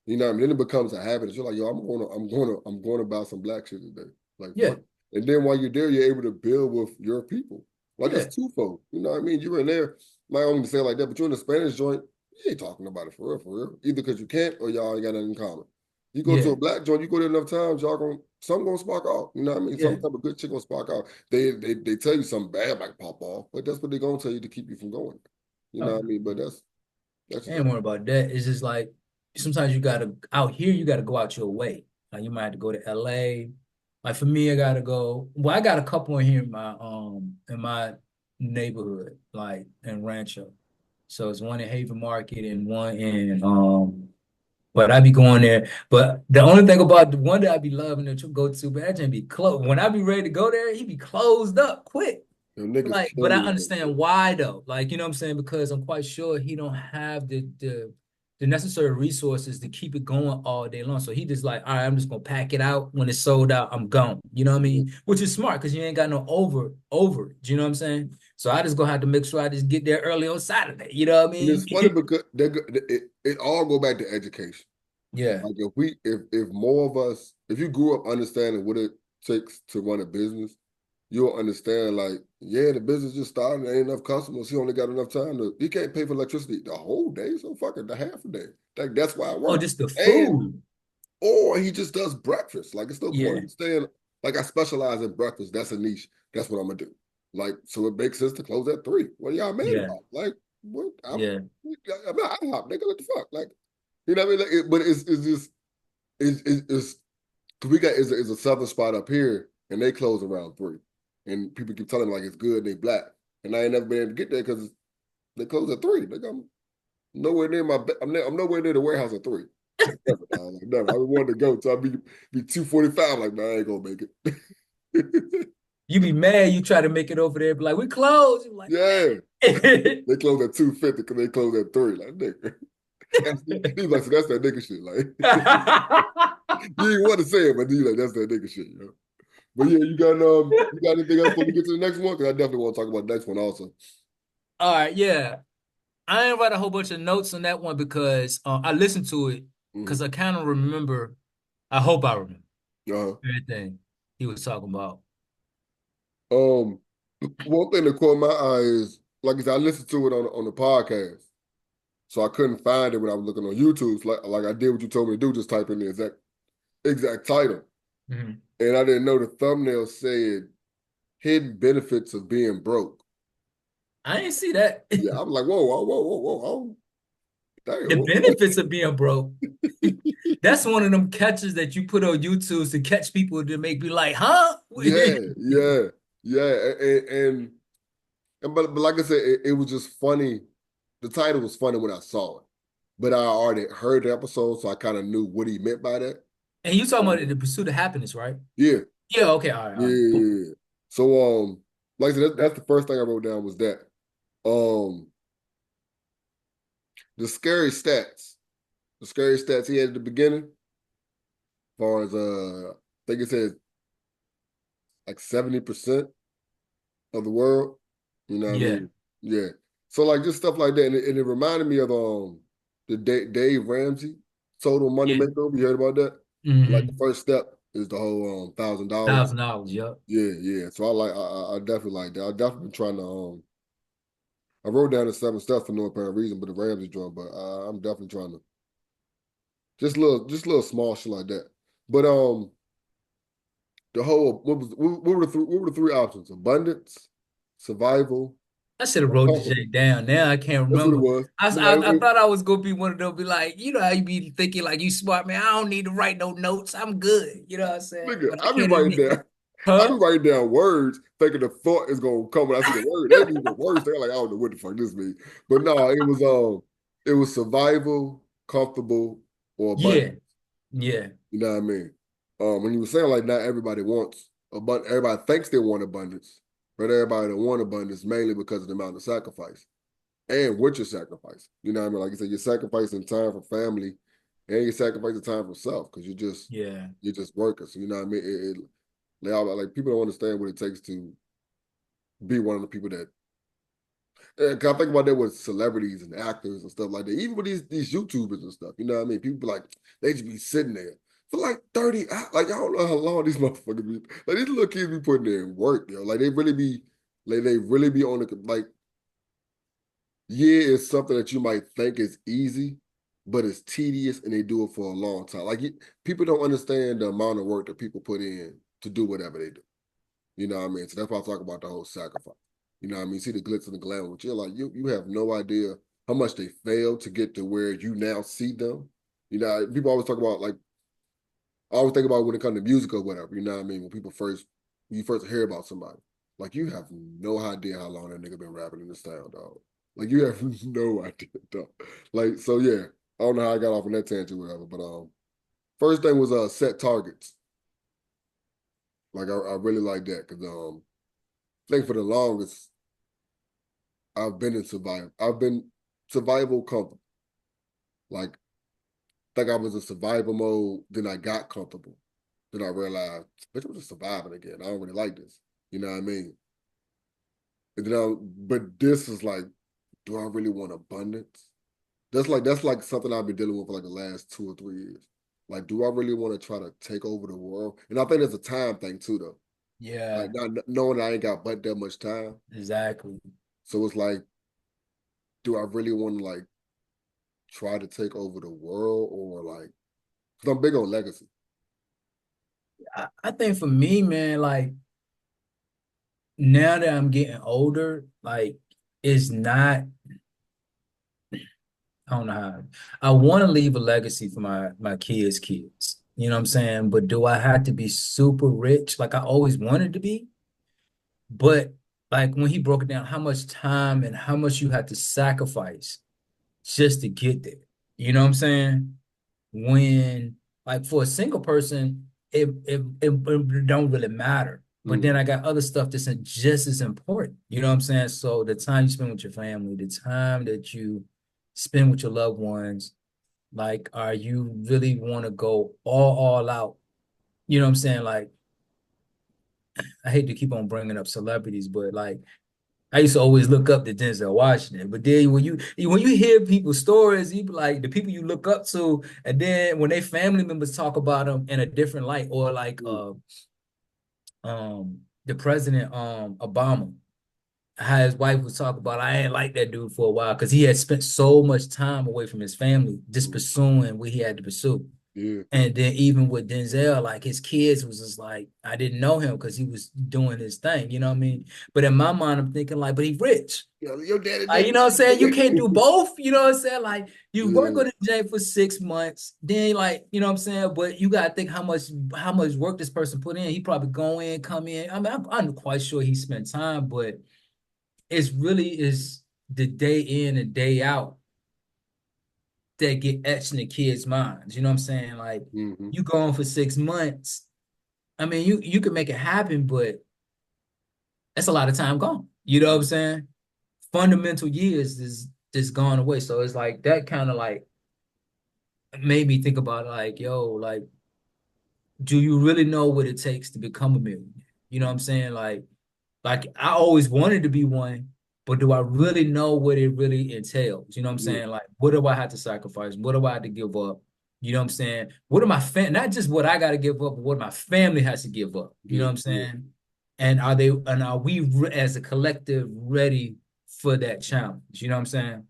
You know what I mean? Then it becomes a habit. It's you're like, yo, I'm going to buy some black shit today. Like yeah, fuck. And then while you're there, you're able to build with your people. Like yeah, it's twofold. You know what I mean? You're in there, might only say it like that, but you're in the Spanish joint, you ain't talking about it for real, for real. Either because you can't or y'all ain't got nothing in common. You go to yeah, a black joint, you go there enough times, y'all some gonna spark off. You know what I mean? Some yeah. type of good shit gonna spark off. They tell you something bad might pop off, but that's what they're gonna tell you to keep you from going. You know Oh, what I mean? But that's just ain't worry about that. It's just like sometimes you gotta out here, you gotta go out your way. Like you might have to go to LA. Like for me, I gotta go. Well, I got a couple in here in my neighborhood, like in Rancho. So it's one in Haven Market and one in but I be going there. But the only thing about the one that I be loving to go to, but that just be closed. When I be ready to go there, he be closed up quick. niggas Like, but kill I me with that understand shit. why though. Like, you know what I'm saying? Because I'm quite sure he don't have the necessary resources to keep it going all day long. So he just like, all right, I'm just gonna pack it out. When it's sold out, I'm gone. You know what I Mhm. mean? Which is smart because you ain't got no overage. You know what I'm saying? So I just gonna have to make sure I just get there early on Saturday. You know what I And it's mean? funny because it all go back to education. Yeah, Like if more of us, if you grew up understanding what it takes to run a business, you'll understand like, yeah, the business just started, there ain't enough customers. He only got enough time he can't pay for electricity the whole day, so fuck it, the half a day. Like that's why I oh, work. just the And food. or he just does breakfast. Like it's no point Yeah, in staying like I specialize in breakfast. That's a niche. That's what I'm gonna do. Like, so it makes sense to close at 3. What are y'all mad yeah, about? Like, what yeah, I'm not IHOP, nigga. What the fuck? Like, you know what I mean? Like, but it's just it's cause we got is a southern spot up here and they close around 3. And people keep telling me like it's good, they black. And I ain't never been able to get there because they close at 3. Like I'm nowhere near I'm nowhere near the warehouse at 3. Never, dog. Like, never. I wanted to go, so I'd be 2:45. Like, man, I ain't gonna make it. You be mad, you try to make it over there, be like, we closed. You're like, Yeah. man. They close at 2:50 because they close at 3. Like, nigga. And he's like, so that's that nigga shit. Like, you didn't want to say it, but you like, that's that nigga shit, you know. But yeah, you got anything else before we get to the next one? Because I definitely want to talk about the next one also. All right, yeah. I ain't write a whole bunch of notes on that one because I listened to it because Hmm. I kind of remember. I hope I remember Uh-huh. everything he was talking about. Um, one thing that caught my eye is, like I said, I listened to it on the podcast, so I couldn't find it when I was looking on YouTube. So like I did what you told me to do, just type in the exact title, Mhm. and I didn't know the thumbnail said hidden benefits of being broke. I didn't see that. Yeah, I'm like, whoa, whoa, whoa, whoa, whoa, oh, damn, The benefits of being broke. That's one of them catches that you put on YouTube to catch people to make me like, huh? yeah, yeah, yeah, but like I said, it was just funny. The title was funny when I saw it, but I already heard the episode, so I kind of knew what he meant by that. And you talking about Um, the pursuit of happiness, right? yeah, Yeah, okay, all right, yeah, all right. yeah, Cool. yeah. Yeah. So like I said, that's the first thing I wrote down was that. Um, the scary stats, the scary stats he had at the beginning, as far as I think it said like 70% of the world. You know what I Yeah. mean? Yeah. So like just stuff like that, and it reminded me of the Dave Ramsey Total Money Yeah. Makeover. You heard about that? Like the Mm-hmm. first step is the whole $1,000. $1,000, yep. Yeah, yeah. So I definitely like that. I definitely been trying to I wrote down the 7 steps for no apparent reason, but the Ramsey joint. But I'm definitely trying to just little small shit like that. But the whole what were the 3 options? Abundance, survival, I should have or wrote the comfortable. J down. Now I can't That's what it remember. was. I thought I was gonna be one of them, be like, you know how you be thinking like you smart man. I don't need to write no notes. I'm good. You know what I'm saying? Nigga, But I I be can't writing admit, down, I be huh? writing down words, thinking the thought is gonna come when I see the word. That be the worst thing. Like I don't know what the fuck this means. But no, it was survival, comfortable, or Yeah, abundant. yeah, You know what I mean? When you were saying like not everybody wants abundance, everybody thinks they want abundance, but everybody don't want abundance mainly because of the amount of sacrifice and what you're sacrificing. You know what I mean? Like you said, you're sacrificing time for family and you're sacrificing time for self because yeah, you're just working. So you know what I mean? Like people don't understand what it takes to be one of the people that. And 'cause I think about that with celebrities and actors and stuff like that. Even with these YouTubers and stuff, you know what I mean? People be like, they just be sitting there for like 30 hours. Like, I don't know how long these motherfuckers be. Like, these little kids be putting in work, yo. Like, they really be on the, like, yeah, it's something that you might think is easy, but it's tedious and they do it for a long time. Like, people don't understand the amount of work that people put in to do whatever they do. You know what I mean? So that's why I talk about the whole sacrifice. You know what I mean? See the glitz and the glamour, but you're like, you have no idea how much they failed to get to where you now see them. You know, people always talk about like I always think about when it comes to music or whatever, you know what I mean? When you first hear about somebody, like you have no idea how long that nigga been rapping in this town, dog. Like you have no idea, dog. Like, so yeah, I don't know how I got off on that tangent or whatever, but first thing was set targets. Like I really like that because I think for the longest I've been in survival. I've been survival comfortable. Like, think I was in survival mode, then I got comfortable. Then I realized, bitch, I'm just surviving again. I don't really like this. You know what I mean? And then but this is like, do I really want abundance? That's like something I've been dealing with for like the last 2 or 3 years. Like, do I really want to try to take over the world? And I think there's a time thing too, though. Like yeah, not knowing I ain't got but that much time. exactly. So it's like, do I really want to like try to take over the world or like because I'm big on legacy. I think for me, man, like now that I'm getting older, like it's not. I don't know how. I want to leave a legacy for my kids' kids. You know what I'm saying? But do I have to be super rich like I always wanted to be? But like when he broke it down, how much time and how much you had to sacrifice just to get there. You know what I'm saying? When like for a single person, it don't really matter. But then I got other stuff that's just as important. You know what I'm saying? So the time you spend with your family, the time that you spend with your loved ones, like, are you really want to go all out? You know what I'm saying? Like, I hate to keep on bringing up celebrities, but like, I used to always look up to Denzel Washington. But then when you hear people's stories, you be like the people you look up to, and then when they family members talk about them in a different light, or like the president Obama, how his wife was talking about, I ain't like that dude for a while because he had spent so much time away from his family, just pursuing what he had to pursue. Yeah. And then even with Denzel, like his kids was just like, I didn't know him because he was doing his thing, you know what I mean? But in my mind, I'm thinking like, but he rich. Yeah, your daddy Like, you did. know what I'm saying? You can't do both, you know what I'm saying? Like you work Yeah. on the J for 6 months, then like, you know what I'm saying? But you gotta think how much work this person put in. He probably go in, come in. I mean, I'm quite sure he spent time, but it's really is the day in and day out that get etched in the kids' minds. You know what I'm saying? Like Mm-hmm. you go on for 6 months. I mean, you can make it happen, but that's a lot of time gone. You know what I'm saying? Fundamental years is just gone away. So it's like that kind of like made me think about like, yo, like, do you really know what it takes to become a millionaire? You know what I'm saying? Like I always wanted to be one, but do I really know what it really entails? You know what I'm Yeah. saying? Like, what do I have to sacrifice? What do I have to give up? You know what I'm saying? What am my not just what I got to give up, but what my family has to give up. You know Yeah. what I'm Yeah. saying? And are we as a collective ready for that challenge? You know what I'm saying?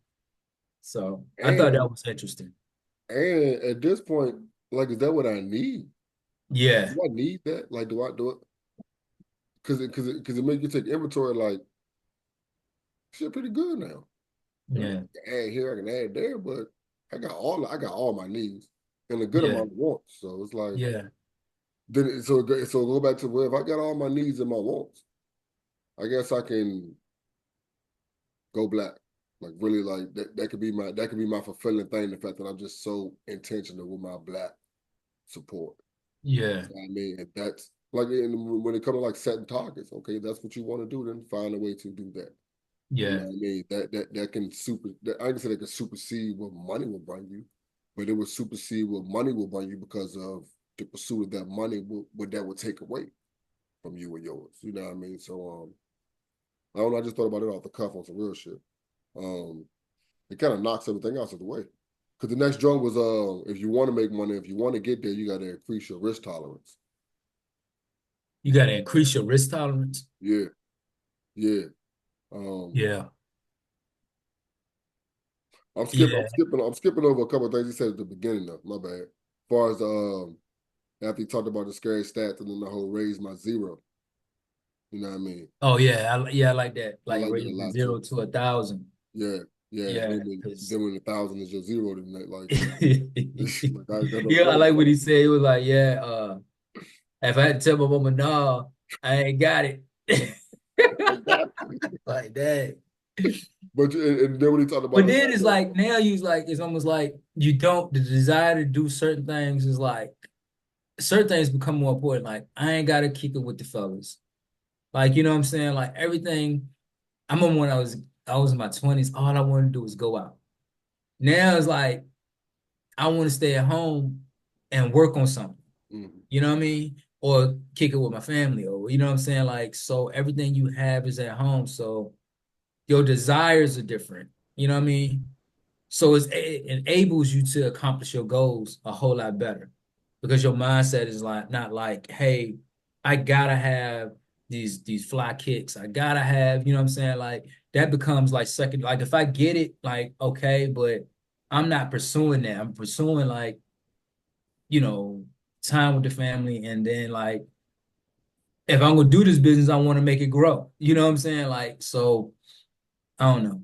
So I thought that And was interesting. and at this point, like, is that what I need? Yeah, Do I need that? Like, do I do it? Because it makes you take inventory. Like, shit, pretty good now. You know, yeah, I can add here, I can add there, but I got all my needs and a good yeah, amount of wants. So it's like yeah, then so go back to where if I got all my needs and my wants, I guess I can go black. Like really like that could be my fulfilling thing, the fact that I'm just so intentional with my black support. yeah, You know what I mean? And that's like when it comes to like setting targets, okay, that's what you want to do, then find a way to do that. You know yeah, what I mean? That can I can say that can supersede what money will bring you, but it will supersede what money will bring you because of the pursuit of that money what that will take away from you and yours. You know what I mean? So I don't know, I just thought about it off the cuff on some real shit. Um it kind of knocks everything else out of the way. Because the next joint was if you want to make money, if you want to get there, you gotta increase your risk tolerance. you got to increase your risk tolerance. Yeah, yeah. Um Yeah, I'm skipping I'm yeah. skipping I'm skipping over a couple of things he said at the beginning though. My bad. As far as after he talked about the scary stats and then the whole raise my zero. You know what I mean? Oh yeah, I like that. I Like like that a raising lot too. 0 to 1,000. Yeah, yeah. Yeah, Then because when 1,000 is your zero, then like, like I know yeah, I what like what he said. He was like, yeah, if I had to tell my mama no, I ain't got it. Like that. But and then when he talked about But the then fact it's that like now you like it's almost like you don't the desire to do certain things is like certain things become more important. Like I ain't gotta kick it with the fellas. Like you know what I'm saying? Like everything. I remember when I was in my 20s, all I wanted to do was go out. Now it's like I want to stay at home and work on something. mhm, You know what I mean? Or kick it with my family, or you know what I'm saying? Like so everything you have is at home. So your desires are different. You know what I mean? So it enables you to accomplish your goals a whole lot better because your mindset is like not like, hey, I gotta have these fly kicks. I gotta have, you know what I'm saying? Like that becomes like second. Like if I get it, like okay, but I'm not pursuing that. I'm pursuing like, you know, time with the family, and then like if I'm gonna do this business, I want to make it grow. You know what I'm saying? Like so, I don't know.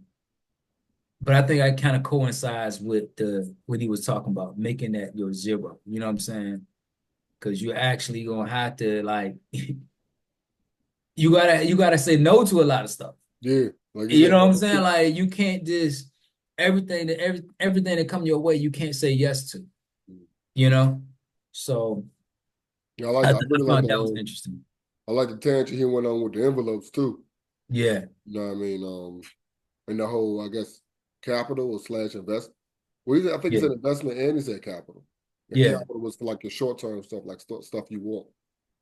But I think I kind of coincides with the what he was talking about, making that your zero. You know what I'm saying? Because you're actually gonna have to like you gotta say no to a lot of stuff. yeah, like you You said, know what I'm saying? Like you can't just everything that come your way, you can't say yes to, you know? So yeah, I like I, that. th- I I really like found the that was whole. interesting. I like the tangent he went on with the envelopes too. Yeah, You know what I mean? And the whole, I guess, capital or slash invest. Well, I think he yeah, said investment and he said capital. The yeah, capital was for like your short term stuff, like stuff you want.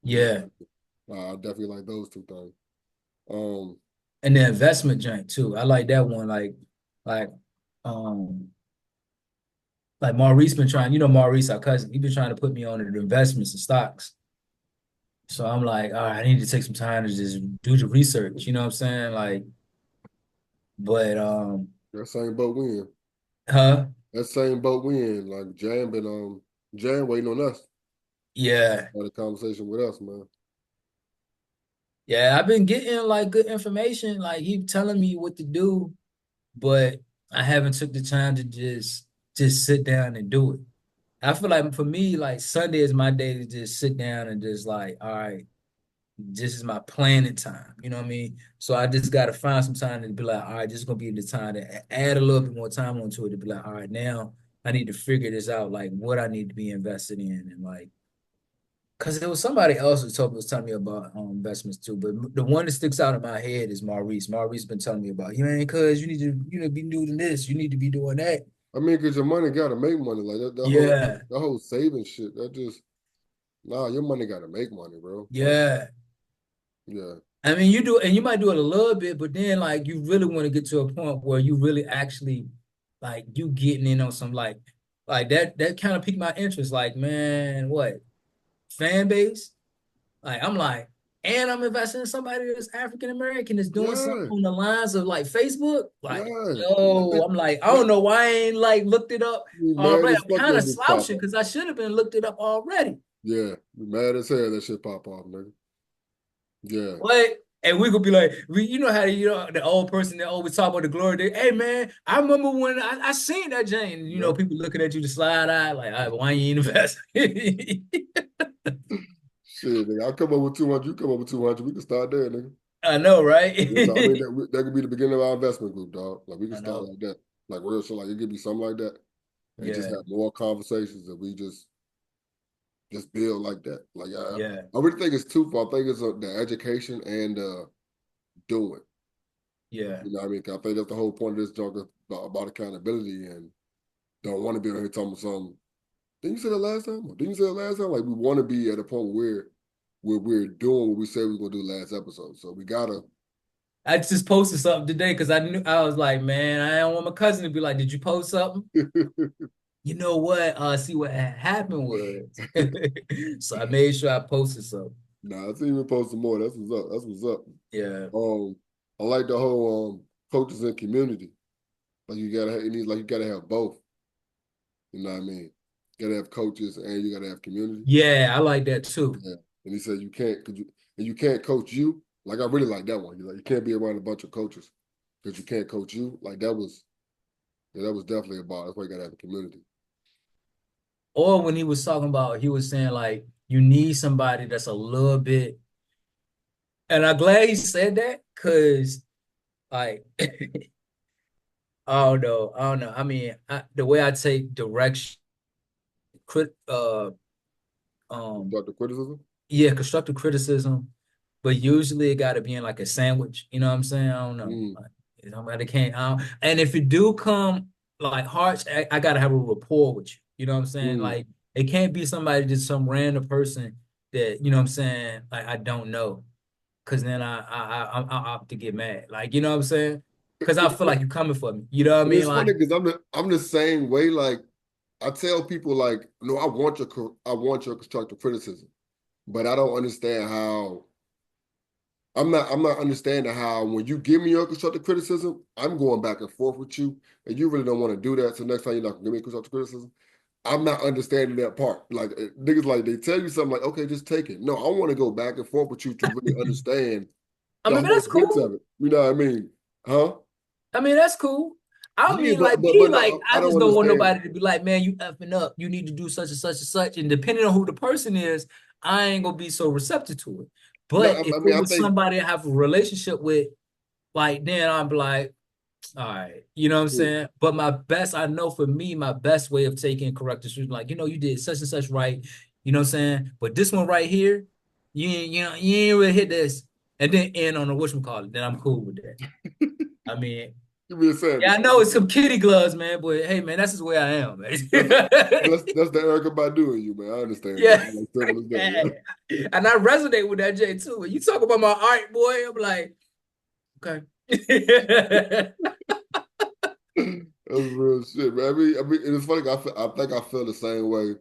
You yeah. know, I definitely like those two things. Um, And the investment joint too. I like that one. Like, um, like Maurice been trying, Maurice, our cousin, he been trying to put me on the investments and stocks. So I'm like, all right, I need to take some time to just do the research, you know what I'm saying? Like, but that same boat we in. huh? That same boat we in. Like Jan waiting on us. Yeah. Had a conversation with us, man. Yeah, I've been getting like good information. Like he telling me what to do, but I haven't took the time to just sit down and do it. I feel like for me, like Sunday is my day to just sit down and just like, all right, this is my planning time. You know what I mean? So I just got to find some time to be like, all right, this is gonna be the time to add a little bit more time onto it to be like, all right, now I need to figure this out, like what I need to be invested in, and like, cause there was somebody else who was telling me about investments too. But the one that sticks out in my head is Maurice. Maurice been telling me about, you man, cause you need to, be doing this, you need to be doing that. I mean, cause your money gotta make money. Like Yeah, that whole saving shit, that just nah, your money gotta make money, bro. Like, yeah. yeah. I mean, you do, and you might do it a little bit, but then like you really want to get to a point where you really actually like you getting in on some like that kind of piqued my interest. Like, man, what fan base? Like, I'm like, and I'm investing in somebody that's African American that's doing something Yeah. on the lines of like Facebook. Like, Yeah. yo, I'm like, I don't know why I ain't like looked it up You mad already. as I'm fuck kind that of bitch pop slouching up. because I should have been looked it up already. Yeah. You mad as hell that shit pop off, nigga. Yeah. What? And we could be like, you know how the old person that always talk about the glory day. Hey man, I remember when I seen that Jane. Yep. People looking at you to slide eye, like, all right, why you ain't invest? Shit, nigga. I'll come up with 200. You come up with 200. We can start there, nigga. I know, right? I mean, that could be the beginning of our investment group, dog. Like, we can I start know. like that. Like, real shit. Like, it could be something like that. And just Yeah, have more conversations and we just build like that. Like, yeah, I really think it's twofold. I think it's the education and doing. yeah. You know what I mean? 'Cause I think that's the whole point of this junk is about accountability and don't want to be on here talking something. Didn't you say that last time? Or didn't you say that last time? Like we want to be at a point where we're doing what we said we were gonna do last episode. So we gotta I just posted something today because I was like, man, I don't want my cousin to be like, did you post something? You know what? See what happened was. So I made sure I posted something. nah, I see you posting more. That's what's up. That's what's up. Yeah, Um I like the whole coaches and community. Like you gotta have like you gotta have both. You know what I mean? You gotta have coaches and you gotta have community. yeah, I like that too. Yeah. And he said you can't and you can't coach you. Like I really like that one. You can't be around a bunch of coaches because you can't coach you. Like that was definitely about that's why you gotta have a community. Or when he was talking about, he was saying like you need somebody that's a little bit, and I'm glad he said that because like I don't know. I mean, the way I take direction, crit, um, About the criticism? yeah, constructive criticism, but usually it got to be in like a sandwich. You know what I'm saying? I don't know. Mm, Like, nobody can't. And if it do come like harsh, I gotta have a rapport with you. You know what I'm saying? mm. Like it can't be somebody just some random person that you know what I'm saying. Like I don't know, because then I opt to get mad. Like you know what I'm saying? Because I It's feel like you're coming for me. You know what I and mean? it's Like funny because I'm the same way. Like I tell people, like, no, I want your constructive criticism, but I don't understand how. I'm not understanding how when you give me your constructive criticism, I'm going back and forth with you, and you really don't want to do that. So next time you're not gonna give me constructive criticism. I'm not understanding that part. Like niggas, like they tell you something, like, okay, just take it. No, I want to go back and forth with you to really understand I the mean, whole that's sense cool. of it. You know what I mean? Huh? I mean, that's cool. I Yeah, mean, like me, but like no, I I don't just don't want understand. nobody to be like, man, you effing up. You need to do such and such and such. And depending on who the person is, I ain't gonna be so receptive to it. No, But if I mean, it I was think somebody I have a relationship with, like then I'd be like, all right, you know what I'm hmm, saying? But my best, I know for me, my best way of taking corrective action, like, you did such and such right, you know what I'm saying? But this one right here, you ain't really hit this, and then end on a whatchamacallit, then I'm cool with that. I mean, Give me a Sandy. yeah, I know it's some kitty gloves, man, but hey, man, that's just the way I am, man. That's the Erica Badu in you, man. I understand that. Yeah. Like, simple as that. And I resonate with that Jay too. When you talk about my art, boy, I'm like, okay. That's real shit, man. I mean, and it's funny. I think I feel the same way.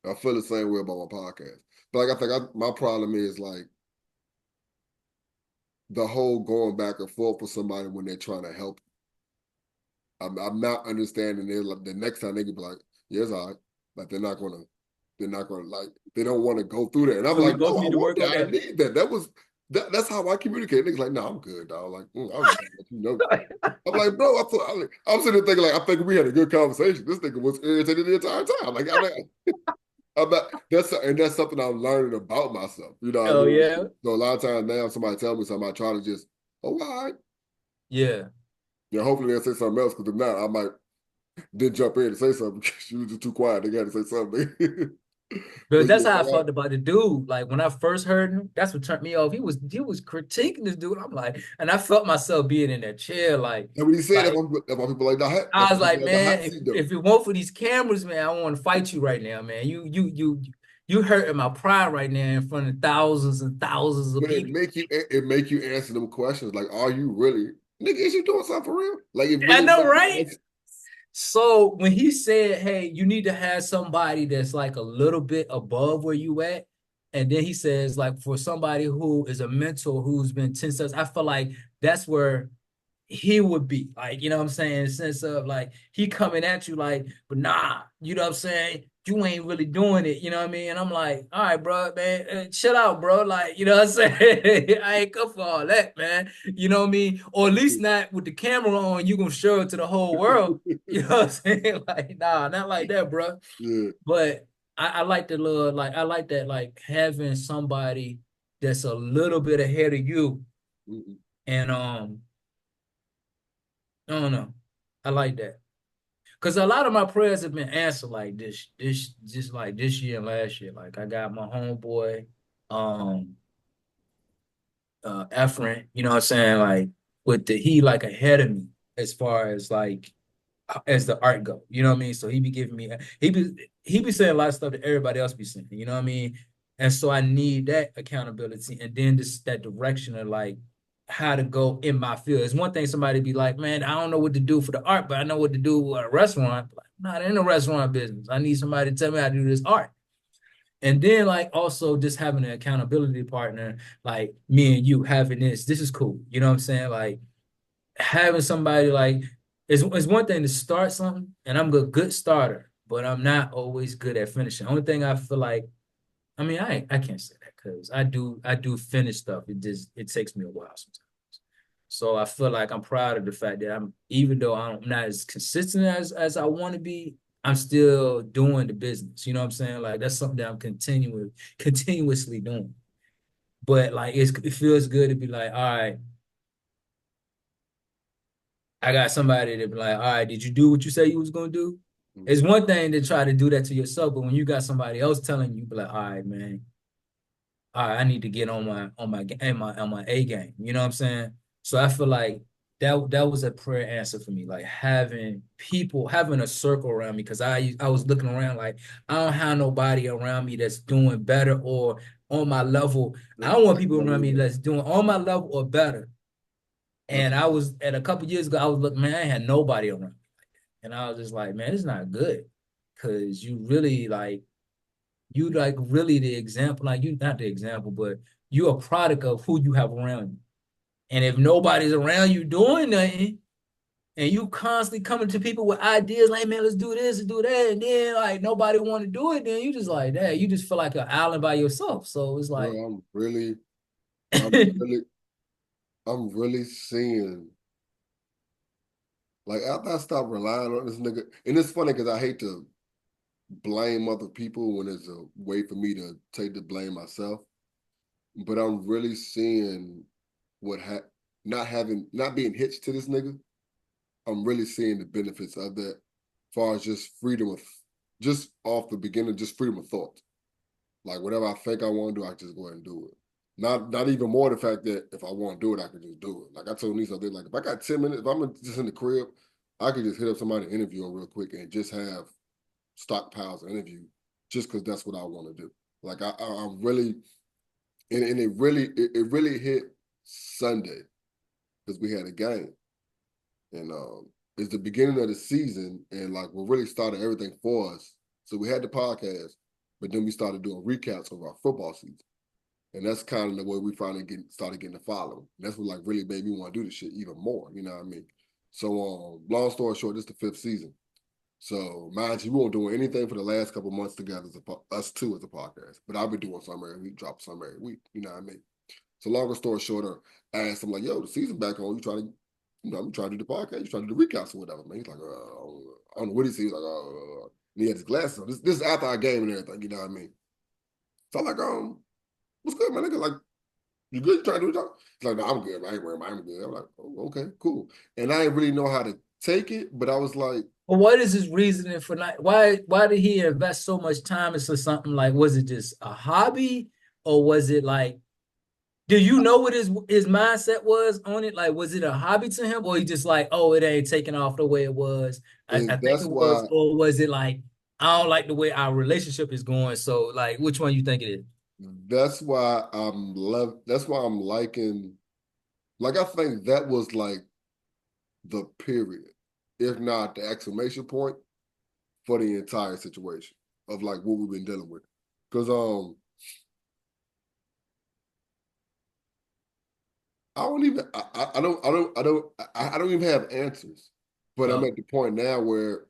I feel the same way about my podcast. But like, I think my problem is like the whole going back and forth with somebody when they're trying to help. I'm not understanding it. Like the next time they could be like, "Yes, all right," like they're not gonna like, they don't want to go through that. And I'm So we like, both "No, I need to want work on that. I that. need that." That's how I communicate. Niggas like, "No, I'm good, dog." Like, I'm just let you know. I'm like, bro, I'm sitting there thinking like, I think we had a good conversation. This nigga was irritated the entire time. Like, I'm not, that's something I'm learning about myself. You know what I Oh mean? yeah. So a lot of times now, somebody tell me something, I try to just, oh, all right. Yeah. Yeah, hopefully they'll say something else, because if not, I might then jump in and say something because you was just too quiet. They got to say something. But But that's yeah, how I like, felt about the dude. Like when I first heard him, that's what turned me off. He was critiquing this dude. I'm like, and I felt myself being in that chair, and when he said like that's why people like the hot, that's I why was like, people like the man, hot if, seat though. if it weren't for these cameras, man, I want to fight you right now, man. You hurting my pride right now in front of thousands and thousands of But people. it make you answer them questions like, are you really, nigga, is you doing something for real? Like it I really know, makes right? you ask. So when he said, "Hey, you need to have somebody that's like a little bit above where you at," and then he says, like for somebody who is a mentor who's been 10 steps, I feel like that's where he would be. Like, you know what I'm saying? In the sense of like he coming at you like, but nah, you know what I'm saying? You ain't really doing it, you know what I mean? And I'm like, all right, bro, man, chill out, bro. Like, you know what I'm saying? I ain't come for all that, man. You know what I mean? Or at least not with the camera on, you gonna show it to the whole world. You know what I'm saying? Like, nah, not like that, bro. Yeah. But I like the little, like, I like that, like having somebody that's a little bit ahead of you. Mm-mm. And I don't know. I like that. Because a lot of my prayers have been answered like just like this year and last year. Like I got my homeboy, um, Efren, you know what I'm saying? Like with he like ahead of me as far as like as the art go. You know what I mean? So he be giving me he be saying a lot of stuff that everybody else be saying, you know what I mean? And so I need that accountability and then this that direction of like how to go in my field. It's one thing somebody be like, man, I don't know what to do for the art, but I know what to do with a restaurant. Like, not in a restaurant business. I need somebody to tell me how to do this art. And then like also just having an accountability partner, like me and you having this is cool. You know what I'm saying? Like having somebody like it's one thing to start something, and I'm a good starter, but I'm not always good at finishing. Only thing I feel like, I mean, I can't say that because I do finish stuff. It takes me a while sometimes. So I feel like I'm proud of the fact that I'm even though I'm not as consistent as I want to be, I'm still doing the business. You know what I'm saying? Like that's something that I'm continuously doing. But like it feels good to be like, all right, I got somebody to be like, all right, did you do what you say you was gonna do? It's Mm-hmm. one thing to try to do that to yourself, but when you got somebody else telling you, be like, all right, man, all right, I need to get on my A game. You know what I'm saying? So I feel like that was a prayer answer for me, like having people, having a circle around me, because I was looking around like I don't have nobody around me that's doing better or on my level. I don't want people around me that's doing on my level or better. And I was at a couple years ago, I was looking, man, I ain't had nobody around. And I was just like, man, it's not good. Cause you like really the example, like you not the example, but you're a product of who you have around you. And if nobody's around you doing nothing, and you constantly coming to people with ideas like, man, let's do this and do that, and then like nobody want to do it, then you just like that. You just feel like an island by yourself. So it's like Bro, I'm really, I'm really seeing. Like after I stopped relying on this nigga, and it's funny because I hate to blame other people when it's a way for me to take the blame myself. But I'm really seeing what not being hitched to this nigga. I'm really seeing the benefits of that, as far as just freedom of, just off the beginning, just freedom of thought. Like whatever I think I want to do, I just go ahead and do it. Not even more the fact that if I want to do it, I can just do it. Like I told Nisa, like if I got 10 minutes, if I'm just in the crib, I could just hit up somebody and interview them real quick and just have stockpiles of interview just because that's what I want to do. Like I really, and it really hit Sunday because we had a game. And it's the beginning of the season, and like we really started everything for us. So we had the podcast, but then we started doing recaps of our football season. And that's kind of the way we finally started getting the following. And that's what like really made me want to do this shit even more. You know what I mean? So long story short, this is the 5th season. So mind you, we weren't doing anything for the last couple months together as us two as a podcast. But I've been doing some every week, drop some every week. You know what I mean? So longer story shorter, I asked him like, yo, the season back on, you trying to, I'm trying to do the podcast, you trying to do the recaps or whatever, man. He's like, I don't know what he sees. Like, and he had his glasses on. This is after our game and everything, you know what I mean? So I'm like, what's good, man? Nigga, like, you good? You trying to do a job? He's like, no, I'm good. I ain't worried. I'm good. I'm like, oh, okay, cool. And I didn't really know how to take it, but I was like, Well, what is his reasoning for not? Why did he invest so much time into something? Like, was it just a hobby, or was it like? Do you know what his mindset was on it? Like, was it a hobby to him, or he just like, oh, it ain't taking off the way it was? I and think that's it why was, or was it like, I don't like the way our relationship is going. So, like, which one you think it is? that's why I'm liking, like, I think that was like the period, if not the exclamation point for the entire situation of like what we've been dealing with. Because I don't even I don't even have answers. But I'm at the point now where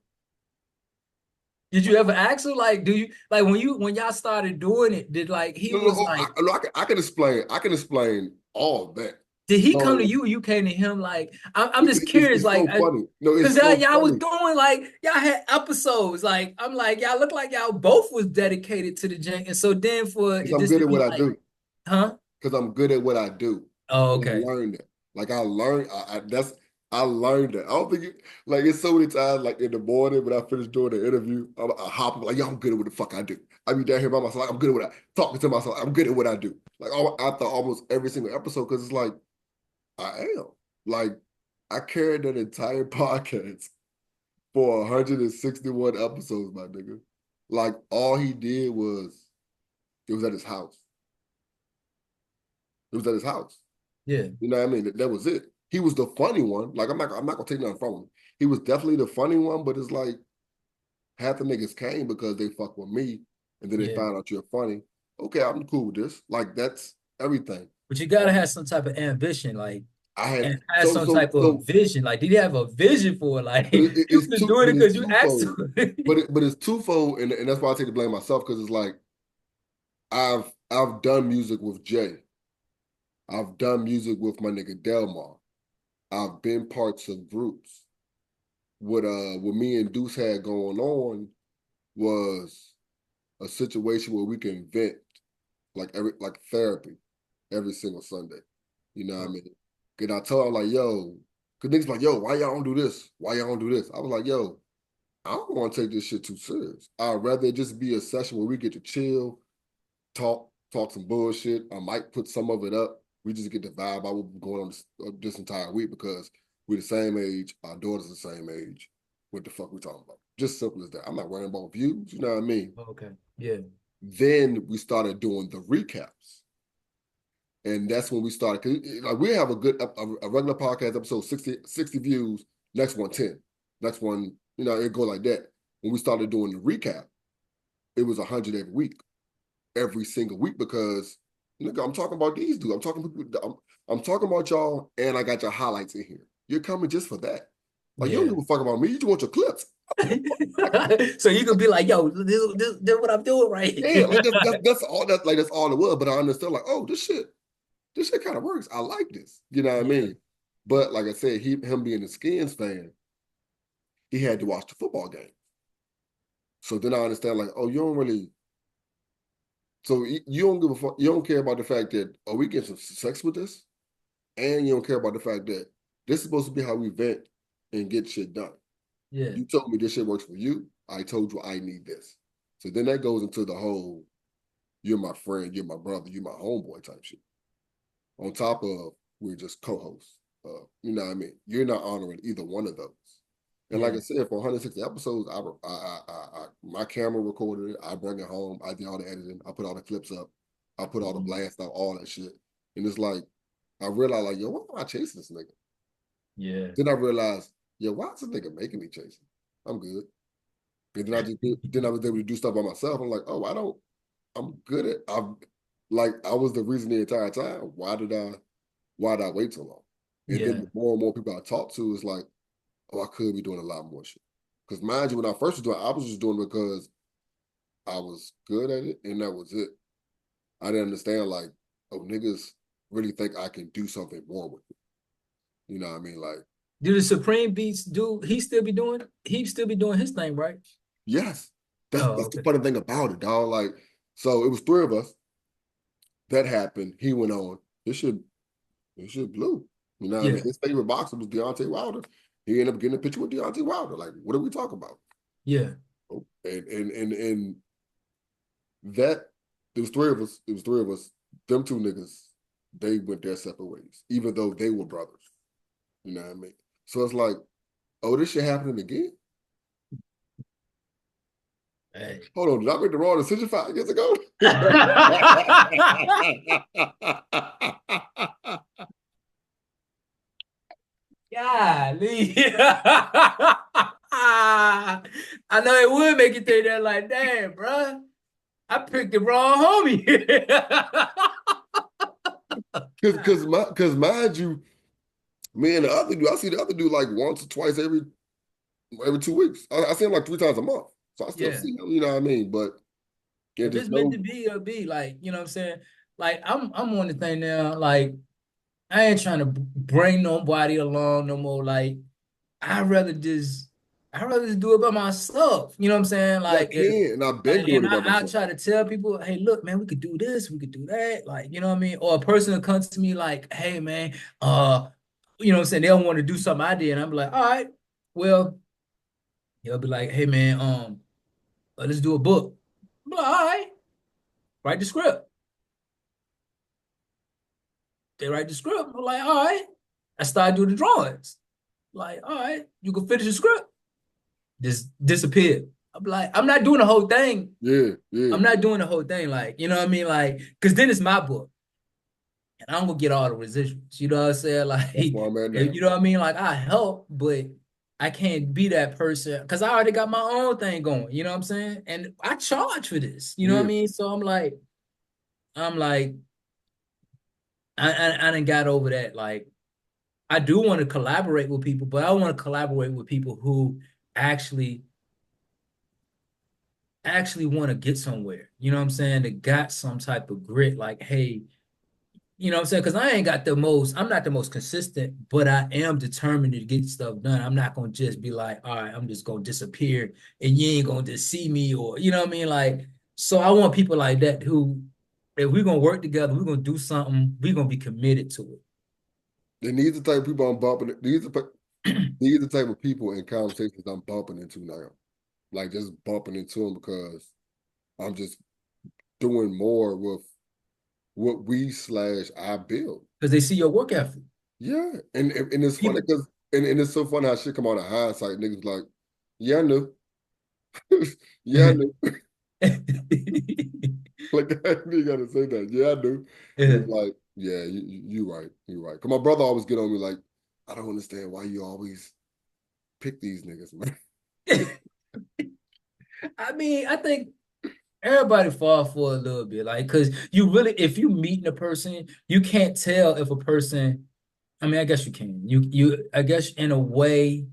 Did you ever ask him? Like, do you like when y'all started doing it? Did like he no, no, was like, I can explain all of that. did he come to So you? You came to him? Like, I'm just curious. it's Like, so funny. No, because it's so y'all was funny doing like y'all had episodes. Like, I'm like y'all look like y'all both was dedicated to the jank. And so then for because it I'm just good to at be what I like, do. huh? Because I'm good at what I do. Oh, And I okay. learned that. Like I learned, I learned that. I don't think like it's so many times like in the morning when I finish doing the interview, I hop up like, yo, I'm good at what the fuck I do. I be down here by myself, like, I'm good at what I talking to myself. I'm good at what I do. Like after almost every single episode, because it's like I am. Like I carried that entire podcast for 161 episodes, my nigga. Like all he did was it was at his house. It was at his house. Yeah. You know what I mean? That was it. He was the funny one. Like I'm not gonna take nothing from him. He was definitely the funny one, but it's like half the niggas came because they fuck with me, and then they Yeah. found out you're funny. Okay, I'm cool with this. Like that's everything. But you gotta have some type of ambition, like, I had and have some type of so, vision. Like, did you have a vision for it? Like, but you just doing it it's because you asked twofold. to. But it's twofold, and that's why I take the blame myself because it's like I've done music with Jay. I've done music with my nigga Delmar. I've been parts of groups. What me and Deuce had going on was a situation where we can vent like therapy every single Sunday. You know what I mean? And I told him like, yo, cause niggas like, yo, why y'all don't do this? Why y'all don't do this? I was like, yo, I don't want to take this shit too serious. I'd rather it just be a session where we get to chill, talk some bullshit. I might put some of it up. We just get the vibe about what's going on this entire week because we're the same age. Our daughter's the same age. What the fuck we talking about? Just simple as that. I'm not worrying about views. You know what I mean? Okay. Yeah. Then we started doing the recaps. And that's when we started. Cause like we have a regular podcast episode, 60 views, next one 10. Next one, it go like that. When we started doing the recap, it was 100 every week, every single week because nigga, I'm talking about these dudes. I'm talking about y'all, and I got your highlights in here. You're coming just for that. Like you don't Yeah. give a fuck about me. You just want your clips. So you could be like, yo, this what I'm doing right Yeah, here. like that's all that's all it was. But I understand, like, oh, this shit kind of works. I like this. You know what I Yeah. mean? But like I said, him being a Skins fan, he had to watch the football game. So then I understand, like, oh, you don't really. So you don't give a fuck. You don't care about the fact that we getting some sex with this, and you don't care about the fact that this is supposed to be how we vent and get shit done. Yeah. You told me this shit works for you. I told you I need this. So then that goes into the whole you're my friend, you're my brother, you're my homeboy type shit. On top of we're just co-hosts. You know what I mean? You're not honoring either one of those. And like I Yeah. said, for 160 episodes, my camera recorded it. I bring it home. I did all the editing. I put all the clips up. I put all the blasts out, all that shit. And it's like, I realized, like, yo, why am I chasing this nigga? Yeah. Then I realized, yo, why is this nigga making me chase him? I'm good. And then I was able to do stuff by myself. I'm like, oh, I'm good at, I was the reason the entire time. Why did I wait so long? And then Yeah. the more and more people I talk to, it's like, oh, I could be doing a lot more shit. Because mind you, when I first was doing it, I was just doing it because I was good at it, and that was it. I didn't understand, like, oh, niggas really think I can do something more with it. You know what I mean? Like, Do the Supreme Beats he still be doing his thing, right? yes, Oh, that's the okay. funny thing about it, dog. Like, so it was three of us. That happened. He went on. It should blew. You know what I Yeah. mean? His favorite boxer was Deontay Wilder. He ended up getting a picture with Deontay Wilder. Like, what are we talking about? Yeah. Oh, and that there was three of us. It was three of us. Them two niggas, they went their separate ways, even though they were brothers. You know what I mean? So it's like, oh, this shit happening again? Hey. Hold on, did I make the wrong decision 5 years ago? Golly. I know it would make you think that, like, damn, bro, I picked the wrong homie. Cause mind you, me and the other dude, I see the other dude like once or twice every 2 weeks. I see him like 3 times a month. So I still Yeah. see him, you know what I mean? But yeah, If just it's meant no, to be, it'll be, like, you know what I'm saying? Like, I'm on the thing now, like, I ain't trying to bring nobody along no more. Like, I'd rather just do it by myself. You know what I'm saying? yeah, I Like, if can, and I've been like, doing and it by I myself. try to tell people, hey, look, man, we could do this, we could do that. Like, you know what I mean? Or a person will come to me like, hey, man, you know what I'm saying? They'll want to do something I did. And I'm like, all right, well, he'll be like, hey, man, let's do a book. I'm like, all right, write the script. They write the script. I'm like, all right. I start doing the drawings. Like, all right, you can finish the script. Just disappear. I'm like, I'm not doing the whole thing. Yeah, yeah. I'm not doing the whole thing. Like, you know what I mean? Like, because then it's my book. And I'm gonna get all the residuals. You know what I'm saying? Like, That's where I'm at now. you know what I mean? Like, I help, but I can't be that person because I already got my own thing going. You know what I'm saying? And I charge for this. You know what I Yeah. mean? So I'm like, I done got over that. Like, I do want to collaborate with people, but I want to collaborate with people who actually want to get somewhere. You know what I'm saying? That got some type of grit. Like, hey, you know what I'm saying? Because I'm not the most consistent, but I am determined to get stuff done. I'm not gonna just be like, all right, I'm just gonna disappear and you ain't gonna just see me, or you know what I mean? Like, so I want people like that who, if we're gonna work together, we're gonna do something, we're gonna be committed to And these are the type of people I'm bumping. it. These are the type of people in conversations I'm bumping into now. Like just bumping into them because I'm just doing more with what I build. Because they see your work ethic. Yeah. And it's funny People. because and it's so funny how shit come out of hindsight. Niggas like, yeah, I knew. Yeah, I knew. Like you gotta say that. Yeah, I knew. And Yeah. it's like, yeah, you right. You right. Cause my brother always get on me like, I don't understand why you always pick these niggas, man. I mean, I think everybody fall for a little bit, like, because if you meet a person, you can't tell if a person. I mean, I guess you can. I guess in a way,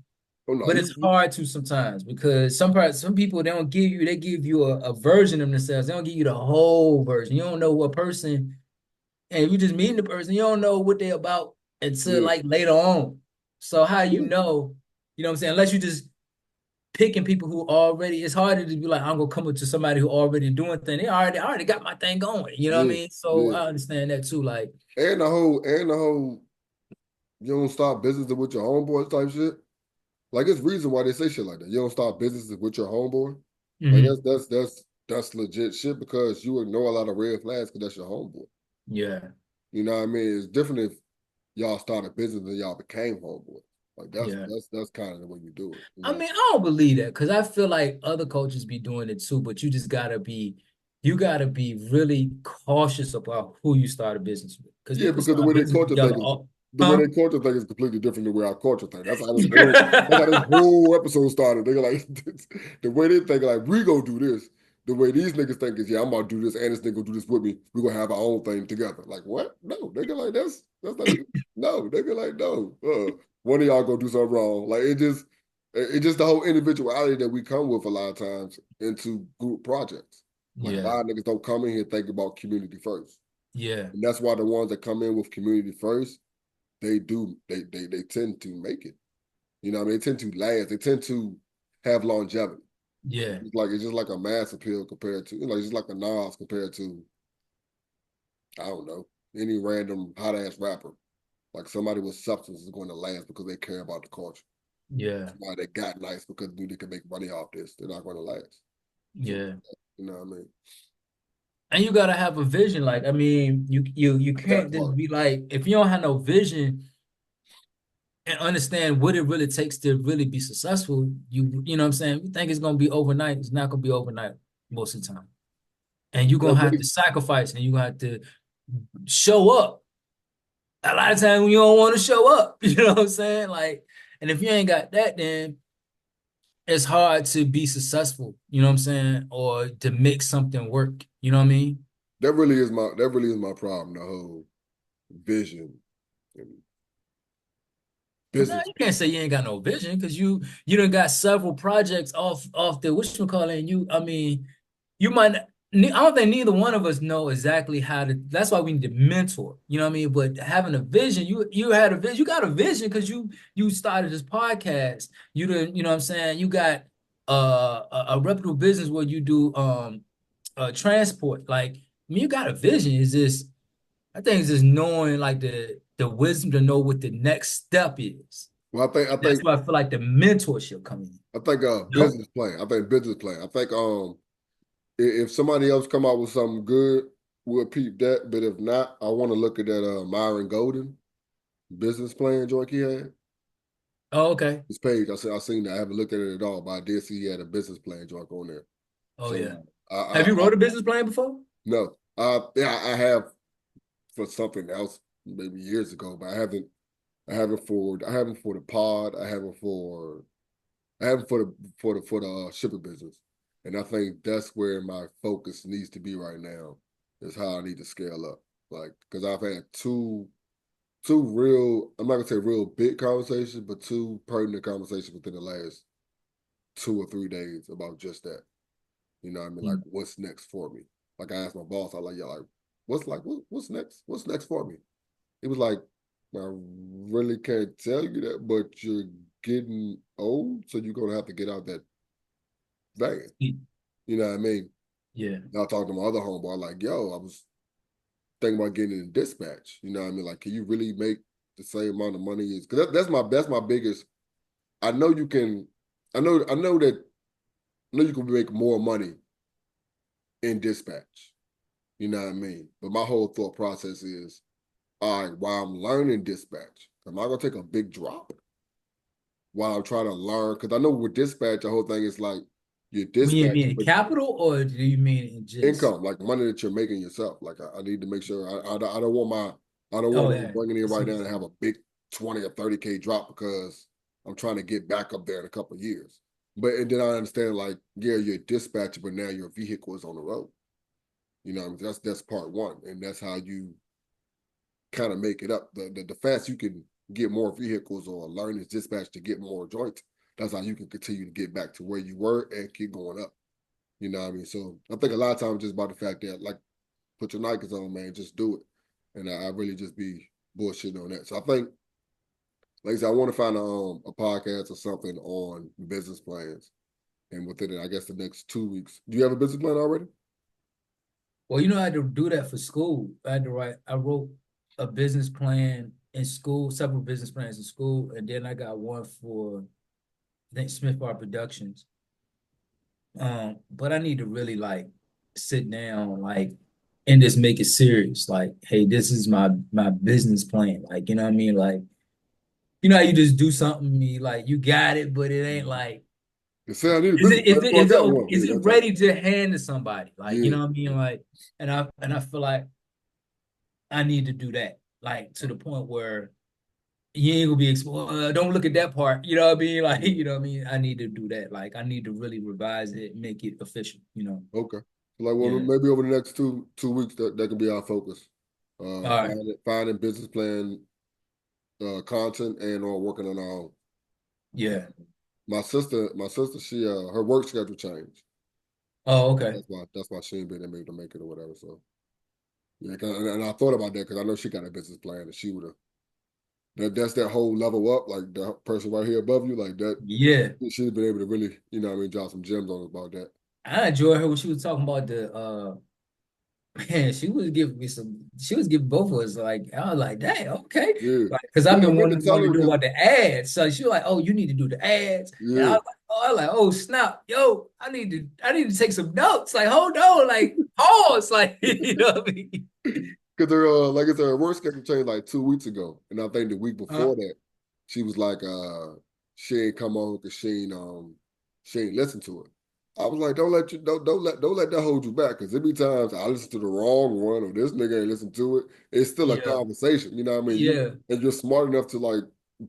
Oh no, but it's hard to sometimes because some people they give you a version of themselves. They don't give you the whole version. You don't know what person, and if you just meeting the person, you don't know what they're about until yeah, like later on. So how you yeah, know, you know what I'm saying? Unless you just picking people who already, it's harder to be like, I'm gonna come up to somebody who already doing things. I already got my thing going. You know what I yeah, mean? So yeah. I understand that too. Like, And the whole you don't start business with your homeboys type shit. Like it's reason why they say shit like that. You don't start businesses with your homeboy. Like mhm. that's that's legit shit because you ignore a lot of red flags because that's your homeboy. Yeah, You know what I mean? It's different if y'all started business and y'all became homeboy. Like yeah. that's kind of the way you do it. You I know? mean, I don't believe that because I feel like other coaches be doing it too, but you gotta be really cautious about who you start a business with. Because Yeah, you can because the start way they business culture together thing is all, the way huh? they culture thing is completely different than where our culture thing. That's how this whole episode started. They're like the way they think like we go do this. The way these niggas think is, yeah, I'm about to do this, and this nigga gonna do this with me. We're gonna have our own thing together. Like, what? No, nigga, like that's not even no, nigga, like, no. One of y'all gonna do something wrong. Like it just the whole individuality that we come with a lot of times into group projects. Like a Yeah, lot of niggas don't come in here thinking about community first. yeah, And that's why the ones that come in with community first, they tend to make it. You know what I mean? They tend to last. They tend to have longevity. yeah. It's just like a mass appeal compared to, like just like a Nas compared to, I don't know, any random hot ass rapper. Like somebody with substance is going to last because they care about the culture. Yeah, Somebody that got nice because they can make money off this, they're not going to last. So yeah. you know what I mean? And you gotta have a vision. Like, I mean, you That can't just part. be like, if you don't have no vision and understand what it really takes to really be successful, you know what I'm saying? You think it's gonna be overnight, it's not gonna be overnight most of the time. And you're That gonna have really to sacrifice and you're gonna have to show up. A lot of times you don't want to show up, you know what I'm saying? Like, and if you ain't got that, then it's hard to be successful, you know what I'm saying? Or to make something work, you know what I mean? that really is my problem, the whole vision and No, business. you can't say you ain't got no vision because you done got several projects off the whatchamacallit, and I mean, you might I don't think neither one of us know exactly how to. That's why we need to mentor. You know what I mean? But having a vision, you had a vision. You got a vision because you started this podcast. You done, you know what I'm saying? You got a reputable business where you do transport. Like, I mean, you got a vision. Is this? I think it's just knowing like the wisdom to know what the next step is. Well, That's why I feel like the mentorship coming in. I think Nope. business plan. I think business plan. I think if somebody else come out with something good, we'll peep that. But if not, I want to look at that Myron Golden business plan joint he had. Oh, okay. His page. I seen that. I haven't looked at it at all, but I did see he had a business plan joint on there. Oh So yeah. Have you I wrote a business plan before? no. Yeah, I have for something else maybe years ago, but I haven't for the pod. I haven't for the shipping business, and I think that's where my focus needs to be right now. Is how I need to scale up, like because I've had two real I'm not gonna say real big conversations, but two pertinent conversations within the last 2 or 3 days about just that. You know what I mean? Like Mm. what's next for me? Like I asked my boss, I like, yeah, like what's next? What's next for me? He was like, I really can't tell you that, but you're getting old, so you're gonna have to get out that van. You know what I mean? Yeah. And I talked to my other homeboy, like, yo, I was thinking about getting in dispatch. You know what I mean? Like, can you really make the same amount of money as because that's my biggest. I know you can I know you can make more money in dispatch. You know what I mean? But my whole thought process is, all right, while I'm learning dispatch, am I gonna take a big drop while I'm trying to learn? Because I know with dispatch, the whole thing is like your When you dispatch mean in capital or do you mean in just? income, like money that you're making yourself. Like I need to make sure I don't want I don't want Oh what I'm yeah. bringing in I see right what now you're to saying. have a big 20 or 30K drop because I'm trying to get back up there in a couple of years. But and then I understand like, yeah, you're a dispatcher, but now your vehicle is on the road. You know, what I mean? That's part one. And that's how you kind of make it up. The faster you can get more vehicles or learn this dispatch to get more joints, that's how you can continue to get back to where you were and keep going up. You know what I mean? So I think a lot of times just about the fact that like put your Nikes on, man, just do it. And I really just be bullshitting on that. So I think, like I said, I want to find a podcast or something on business plans. And within it, I guess the next 2 weeks. Do you have a business plan already? Well, you know, I had to do that for school. I wrote a business plan in school, several business plans in school, and then I got one for I think Smith Bar Productions. But I need to really like sit down, like, and just make it serious. Like, hey, this is my business plan. Like, you know what I mean? Like, you know how you just do something, you like you got it, but it ain't like, They say I need a is business it plan, is it so I is it got one. is Yeah, it that type. ready to hand to somebody? Like, you Yeah, know what I mean? yeah, Like, and I feel like I need to do that, like to the point where you ain't gonna be exposed. Don't look at that part. You know what I mean? Like, yeah. you know what I mean? I need to do that. Like, I need to really revise it, make it official. You know? Okay. Like, well, Yeah. maybe over the next two weeks, that can be our focus. All right. Finding business plan content and or working on our own. Yeah. My sister, she her work schedule changed. Oh, okay. That's why she ain't been able to make it or whatever. So yeah, and I thought about that because I know she got a business plan and she would have that's that whole level up, like the person right here above you, like that. Yeah. She'd have been able to really, what I mean, drop some gems on us about that. I enjoyed her when she was talking about the man, she was giving both of us like, I was like, dang, okay. Yeah. Like, because I've Yeah, I been meant to tell wanting to her do because about the ads. So she was like, oh, you need to do the ads. And yeah, I was like, oh snap, yo, I need to take some notes. Like, hold on, like pause, like you know what I mean? because her like I said, her work schedule changed like 2 weeks ago, and I think the week Uh, before that, she was like, she ain't come on because she ain't listen to it. I was like, don't let that hold you back because there be times I listen to the wrong one or this nigga ain't listen to it. It's still a yeah, conversation, you know what I mean? yeah. And you're smart enough to like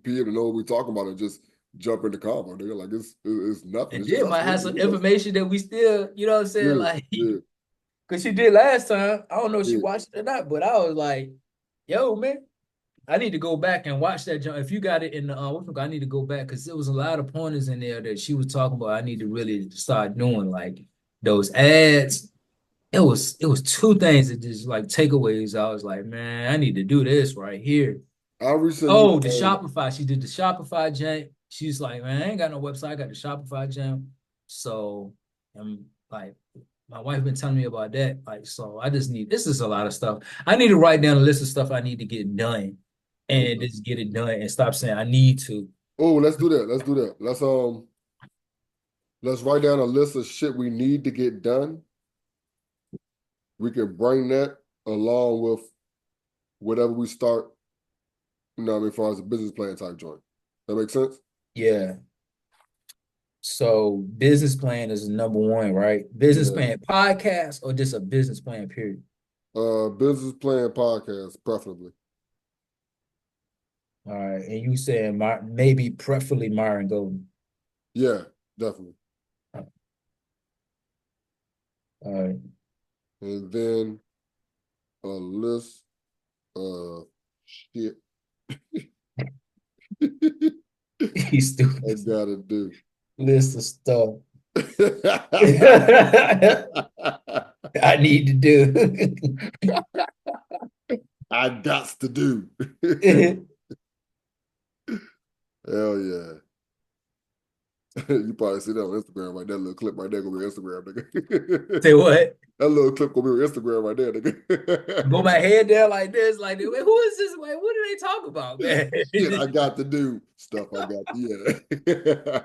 be able to know what we're talking about and just jump in the convo. They're like, it's nothing. And It's just then us. might have some We're information that we still, you know what I'm saying? yeah, Like, yeah, because she did last time. I don't know if she yeah. watched it or not, but I was like, yo, man. I need to go back and watch that. If you got it in the I need to go back because there was a lot of pointers in there that she was talking about. I need to really start doing like those ads. It was two things that just like takeaways. I was like, man, I need to do this right here. I recently Oh, the Shopify. She did the Shopify jam. She's like, man, I ain't got no website. I got the Shopify jam. So I'm like, my wife been telling me about that. Like, so I just need this is a lot of stuff. I need to write down a list of stuff I need to get done and okay. just get it done and stop saying I need to. Oh, let's do that. Let's do that. Let's write down a list of shit we need to get done. We can bring that along with whatever we start, what I mean, as far as a business plan type joint. That makes sense? Yeah. So business plan is number one, right? Business Yeah. plan podcast or just a business plan, period. Business plan podcast, preferably. All right. And you saying maybe preferably Myron Golden. Yeah, definitely. All right. And then a list of shit He's I stupid. gotta do. List of stuff I need to do. I got to do. Hell yeah. You probably see that on Instagram right there. That little clip right there gonna be on Instagram, nigga. Say what? That little clip gonna be on Instagram right there, nigga. Go my head there like this, like who is this? Like, what do they talk about, man? Shit, I got to do stuff. I got to, yeah.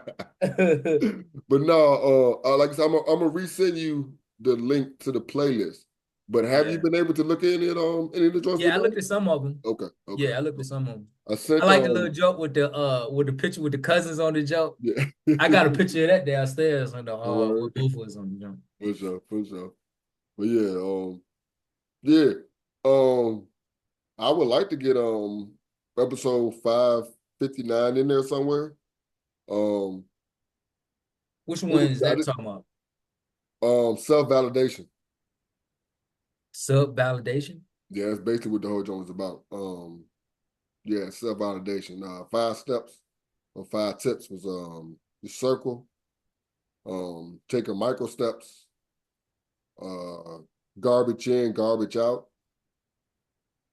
But no, like I said, I'm gonna resend you the link to the playlist. But have you Yeah. been able to look in at any of the joints we Yeah, I done? looked at some of them. Okay, okay, Yeah, I looked at okay. some of them. I I sent like the little joke with the picture with the cousins on the joke. yeah. I got a picture of that downstairs on the Word. with both of us on the joke. For sure, for sure. But yeah, yeah. Um, I would like to get episode 559 in there somewhere. Um, Which one is that talking about? self-validation. Sub validation? Yeah, that's basically what the whole joint is about. Yeah, self-validation. 5 steps or 5 tips was the circle, taking micro steps, uh garbage in, garbage out,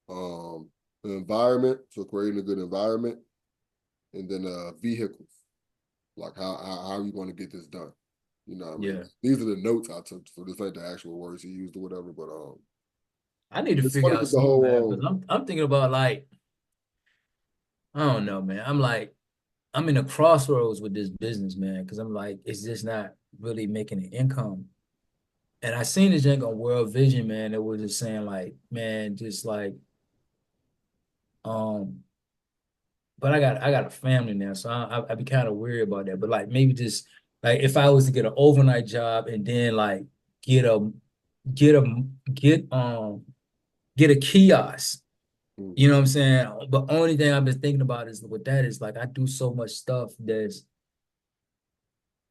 the environment, so creating a good environment, and then vehicles, like how are you going to get this done? You know what I mean? Yeah. These are the notes I took, so this ain't the actual words he used or whatever, but I need to it's figure funny out with the something, man, whole because I'm thinking about like, I don't know, man. I'm like, I'm in a crossroads with this business, man, because I'm like, it's just not really making an income. And I seen this jank on World Vision, man. It was just saying like, man, just like, um, but I got a family now, so I be kind of worried about that. But like maybe just like if I was to get an overnight job and then like get a get a get a kiosk, you know Mhm. what I'm saying? But only thing I've been thinking about is with that is like I do so much stuff that's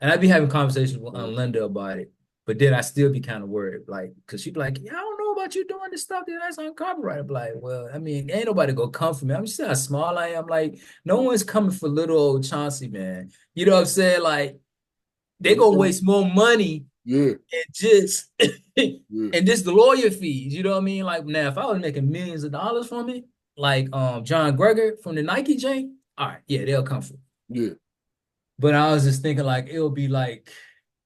and I be having conversations with Mhm. Linda about it, but then I still be kind of worried, like, cause she be like, "Yeah, I don't know about you doing this stuff that's uncopyrighted." I'm like, well, I mean, ain't nobody gonna come for me. I'm just how small I am. Like, no one's coming for little old Chauncey, man. You know what I'm saying? Like, they gonna Mhm. waste more money Yeah, and just yeah, and just the lawyer fees. You know what I mean? Like, now if I was making millions of dollars from it, like John Greger from the Nike chain, all right, yeah, they'll come for me. yeah. But I was just thinking like it'll be like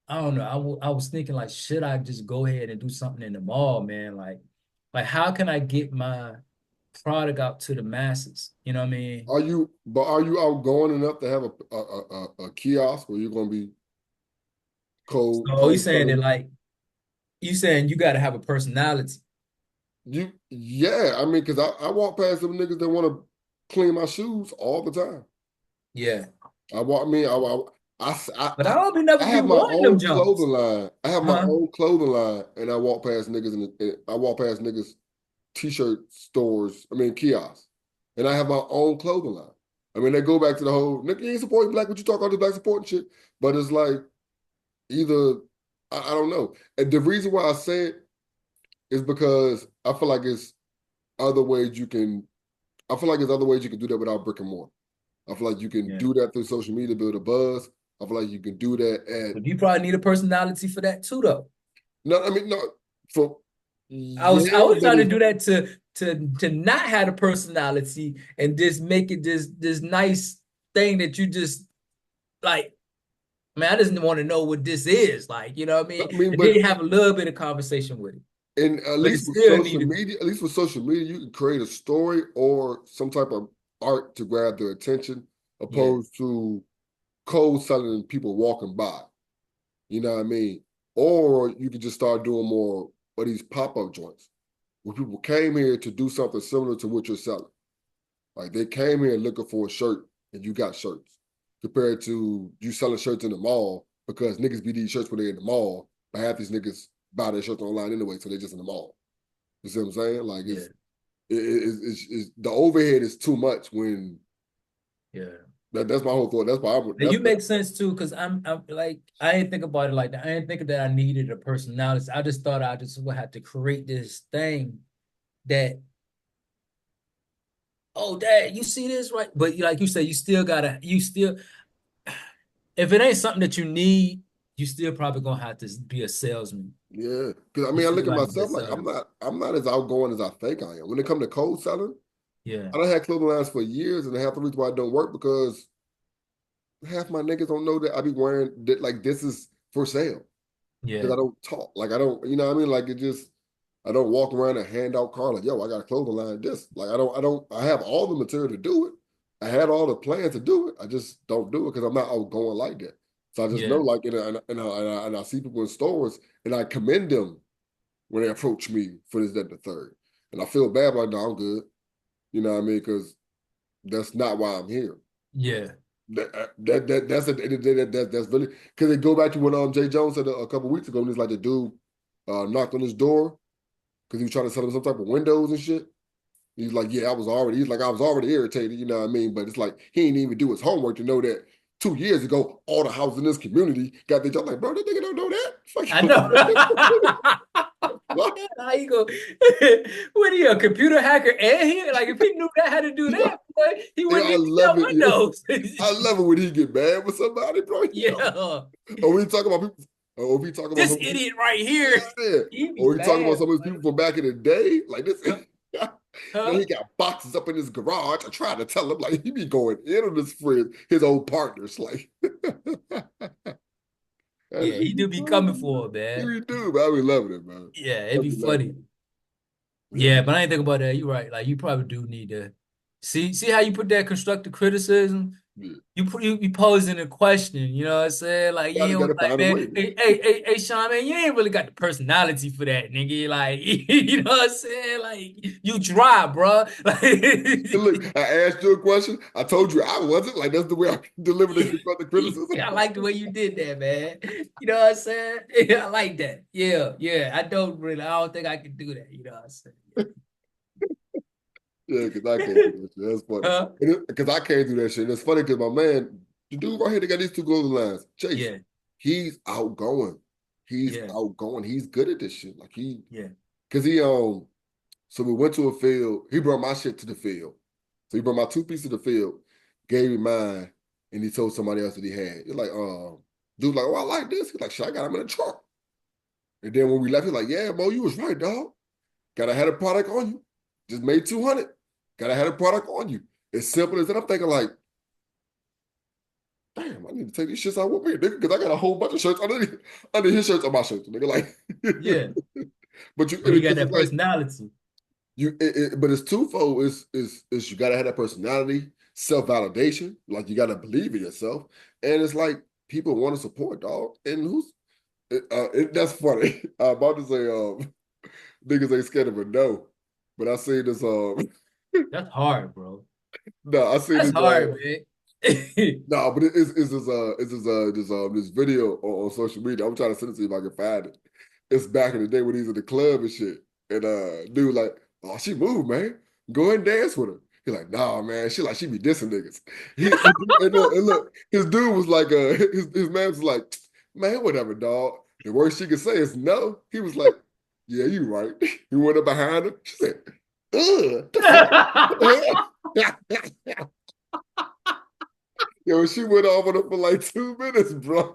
I don't know. I was thinking like should I just go ahead and do something in the mall, man? Like how can I get my product out to the masses? You know what I mean? Are you outgoing enough to have a kiosk where you're gonna be So you cold saying that selling? like you saying you got to have a personality? Yeah, I mean, because I walk past some niggas that want to clean my shoes all the time. Yeah, I walk, I mean, but I don't be never I be have my wanting them own jumps, clothing line. I have my huh? own clothing line, and I walk past niggas I walk past niggas t-shirt stores. I mean kiosks, and I have my own clothing line. I mean, they go back to the whole nigga you ain't supporting black. What you talk all this black supporting shit? But it's like either I don't know. And the reason why I say it is because I feel like it's other ways you can. I feel like there's other ways you can do that without brick and mortar. I feel like you can Yeah, do that through social media, build a buzz. I feel like you can do that at but you probably need a personality for that too, though. no, I mean no for I yeah, was but trying to it's do that to not have a personality and just make it this nice thing that you just like. Man, I just want to know what this is like. You know what I I mean? mean, And but then have a little bit of conversation with it. and But it still needed. at least with social media, you can create a story or some type of art to grab their attention, Yeah, opposed to cold selling and people walking by. You know what I mean? Or you could just start doing more of these pop-up joints where people came here to do something similar to what you're selling. Like they came here looking for a shirt and you got shirts, compared to you selling shirts in the mall because niggas be these shirts when they're in the mall, but half these niggas buy their shirts online anyway, so they're just in the mall. You see what I'm saying? Like yeah, it's the overhead is too much when yeah. that's my whole thought. That's why And you make sense too, because I'm like I didn't think about it like that. I didn't think that I needed a personality. I just thought I just would have to create this thing that oh dad, you see this right? But like you said, you still if it ain't something that you need, you still probably gonna have to be a salesman. yeah. Because I You mean, I still look at gonna have to be a myself like salesman. I'm not as outgoing as I think I am. When it comes to cold selling, Yeah, I don't have clothing lines for years, and half the reason why it don't work because half my niggas don't know that I be wearing that like this is for sale because yeah, I don't talk. Like I don't, you know what I mean? Like it just I don't walk around and hand out cards like, yo, I got a clothing line this. Like I have all the material to do it. I had all the plans to do it. I just don't do it because I'm not outgoing like that. So I just know yeah, like and I see people in stores and I commend them when they approach me for this, that, and the third. And I feel bad like, no, I'm good. You know what I mean? Because that's not why I'm here. yeah. That's really because they go back to what Jay Jones said a couple weeks ago. And it's like the dude knocked on his door because he was trying to sell him some type of windows and shit. He's like, yeah, I was already irritated, you know what I mean? But it's like he didn't even do his homework to know that 2 years ago, all the houses in this community got their job. Like, bro, that nigga don't know that. I know. What? How you go? What are you, a computer hacker? And he like if he knew that how to do Yeah, that, boy, he yeah, wouldn't I need to love sell it. Yeah. windows. I love it when he get mad with somebody, bro. You know, Yeah, or we talk about people, or we talk about this some people, idiot right here, yeah, yeah. he be Or we talk about mad. some of these Boy. people from back in the day, like this. Man, Huh? he got boxes up in his garage. I tried to tell him, like, he be going in on his friends, his old partners. Like, that Yeah, should he be do be coming funny. for it, He man. be do, but I be loving it, man. Yeah, I it'd be be loving funny. it. Yeah. Yeah, but I ain't think about that. You're right. Like you probably do need to see how you put that constructive criticism. Yeah. You posing a question, you know what I'm saying? Like you Gotta ain't like, find a man, way. hey, Sean, man, you ain't really got the personality for that, nigga. Like, you know what I'm saying? Like, you dry, bro. Like, And look, I asked you a question. I told you I wasn't. Like that's the way I delivered the constructive criticism. I like the way you did that, man. You know what I'm saying? I like that. Yeah, yeah. I don't think I can do that. You know what I'm saying? Yeah, because I can't do that shit. That's funny. Huh? Because I can't do that shit. It's funny because my man, the dude right here, they got these two golden lines. Chase, Yeah, he's outgoing. He's yeah, outgoing. He's good at this shit. Like yeah. because so we went to a field. He brought my shit to the field. So he brought my two pieces to the field, gave me mine, and he told somebody else that he had. He's like, dude, like, oh, I like this. He's like, shit, I got him in the truck. And then when we left, he's like, yeah, Mo, you was right, dog. Gotta have a product on you. Just made 200. Gotta have a product on you. As simple as that. I'm thinking like, damn, I need to take these shits out with me, nigga, because I got a whole bunch of shirts under his shirts on my shirts, nigga. Like, Yeah. but you, But he got because that it's like personality. but it's twofold. Is you gotta have that personality, self validation, like you gotta believe in yourself, and it's like people want to support, dog. And that's funny. I'm about to say, niggas ain't scared of a no, but I see this, That's hard, bro. no, I see That's this, hard, man. no, but this video on social media. I'm trying to send it to you if I can find it. It's back in the day when he's in the club and shit. And dude like, oh, she moved, man. Go and dance with her. He like, nah, man. She be dissing niggas. And look, his dude was like, his man was like, man, whatever, dog. The worst she could say is no. He was like, yeah, you right. He went up behind her. She said, ugh, the fuck? What the hell? Yo, she went off on him for like 2 minutes, bro.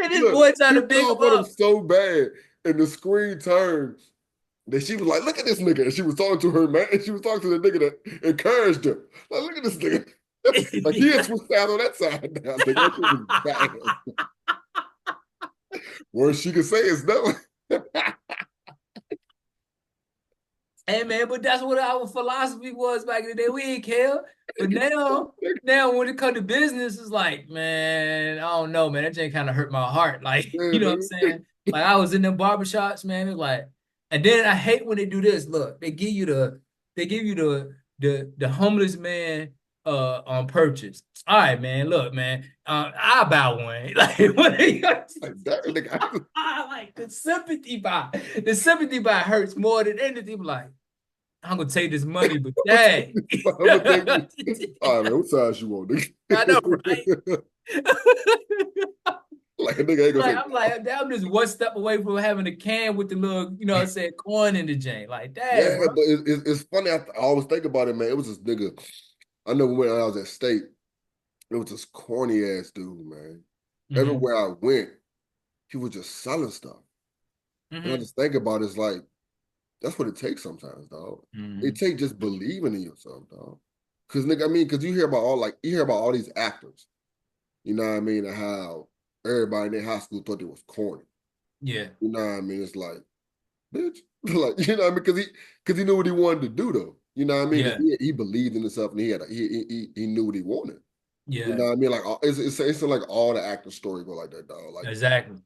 And this Look, boy trying she to went big off him on him up. so bad, and the screen turned. That she was like, "Look at this nigga," and she was talking to her man, and she was talking to the nigga that encouraged her. Like, look at this nigga. Like he had switched out on that side now. Nigga, that shit was bad. Worst she could say is no. Hey man, but that's what our philosophy was back in the day. We didn't care. But now when it comes to business, it's like, man, I don't know, man. That just kind of hurt my heart. Like, Yeah, you know what I'm nigga. saying? Like I was in them barbershops, man. It's like, and then I hate when they do this. Look, they give you the homeless man on purchase. All right, man. Look, man. I'll buy one. Like what they Like that nigga. like the sympathy buy hurts more than anything. Like, I'm gonna take this money, but dang. I'm gonna take you. All right, man. What size you want, I know, right? nigga? Like a nigga ain't gonna Like say I'm no. like I'm just one step away from having a can with the little, you know what I'm saying, corn in the jam. Like, dang, Yeah, bro. but it's funny. I always think about it, man. It was this nigga. I know when I was at state, it was this corny ass dude, man. Hmm. Everywhere I went, he was just selling stuff. And I Hmm. just think about it, it's like, that's what it takes sometimes, dog. It Hmm. takes just believing in yourself, dog. Cause nigga, I mean, cause you hear about all these actors, you know what I mean, and how everybody in their high school thought they was corny. Yeah, You know what I mean? It's like, bitch. Like, you know what I mean? Cause he knew what he wanted to do though. You know what I mean? Cause yeah, he believed in himself and he knew what he wanted. You yeah, know what I mean? Like it's like all the actor story go like that, dog. Like exactly.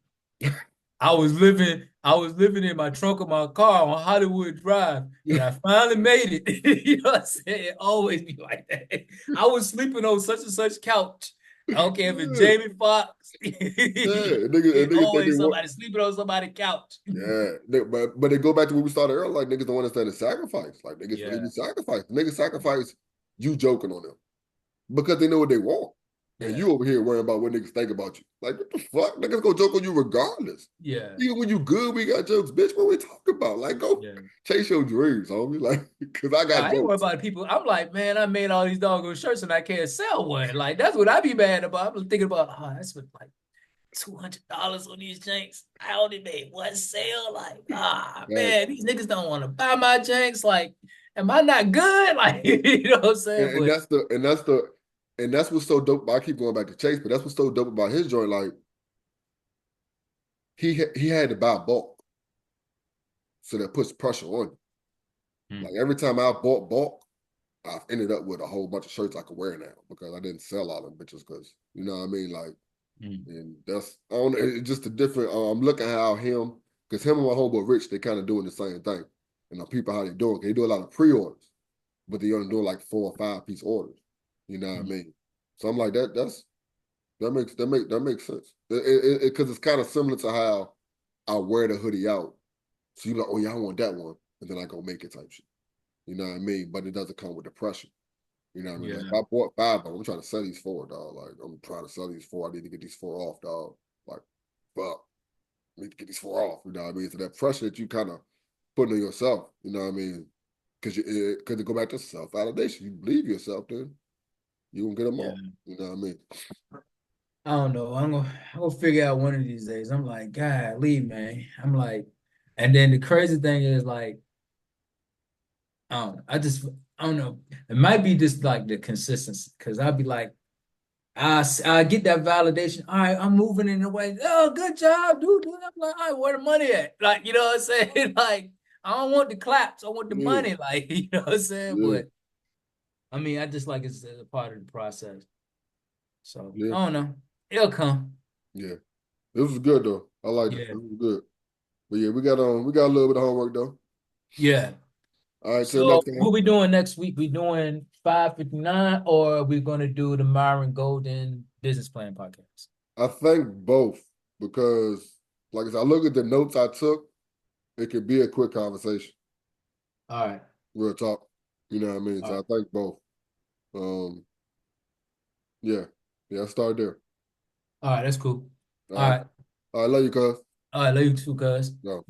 I was living in my trunk of my car on Hollywood Drive, and I finally made it. You know what I'm saying? It always be like that. I was sleeping on such and such couch. I don't care if it's yeah, Jamie Foxx. yeah. And niggas think they Always want. somebody sleeping on somebody's couch. Yeah, but they go back to what we started earlier. Like niggas don't understand the sacrifice. Like niggas really be Yeah, sacrificed. Niggas sacrifice you joking on them because they know what they want, and yeah, you over here worrying about what niggas think about you. Like what the fuck? Niggas go joke on you regardless. yeah, Even when you good, we got jokes, bitch. What we talking about? Like go yeah. chase your dreams, homie. Like because I No, got I ain't worried jokes. about people. I'm like, man, I made all these doggone shirts and I can't sell one. Like, that's what I be mad about. I'm thinking about, oh, that's what like $200 on these janks. I only made one sale. Like, Right. man, these niggas don't want to buy my janks. Like, am I not good? Like, you know what I'm saying? And But that's what's so dope. I keep going back to Chase, but that's what's so dope about his joint. Like he had to buy bulk, so that puts pressure on you. mm, Like every time I bought bulk. I've ended up with a whole bunch of shirts I can wear now because I didn't sell all them bitches because you know what I mean, like, and that's I don't know, it's just a different. I'm looking at how because him and my homeboy Rich, they kind of doing the same thing, and the people how they doing. They do a lot of pre-orders, but they only doing like 4 or 5 piece orders. You know what I mean? So I'm like that makes sense. Because it's kind of similar to how I wear the hoodie out. So you're like, oh yeah, I want that one, and then I go make it type shit. You know what I mean? But it doesn't come with the pressure. You know what I mean? Like, if Yeah. I bought 5 of them, I'm trying to sell these 4, dog. Like, I'm trying to sell these 4. I need to get these 4 off, dog. Like, fuck. I need to get these 4 off. You know what I mean? So that pressure that you kind of put on yourself, you know what I mean? Because to go back to self-validation. You believe yourself, then you gonna get them Yeah. off. You know what I mean? I don't know. I'm gonna figure out one of these days. I'm like, God, leave, man. I'm like, and then the crazy thing is like, I don't know. I don't know. It might be just like the consistency, because I'll be like, I get that validation. All right, I'm moving in the way. Oh, good job, dude. I'm like, all right, where the money at? Like, you know what I'm saying? Like, I don't want the claps. I want the Yeah, money. Like, you know what I'm saying? yeah, But I mean, I just like it's a part of the process. So yeah, I don't know. It'll come. yeah. This was good though. I liked it. Yeah. This was good. But yeah, we got a little bit of homework though. Yeah. All right, till So next time. what we doing next week? We doing 559, or we gonna do the Myron Golden business plan podcast? I think both because, like I said, I look at the notes I took. It could be a quick conversation, All right. real talk. You know what I mean? All So right. I think both. Um, yeah, yeah. I start there. All right, that's cool. All All right, right. all right. Love you, cuz. All right, love you too, guys. No.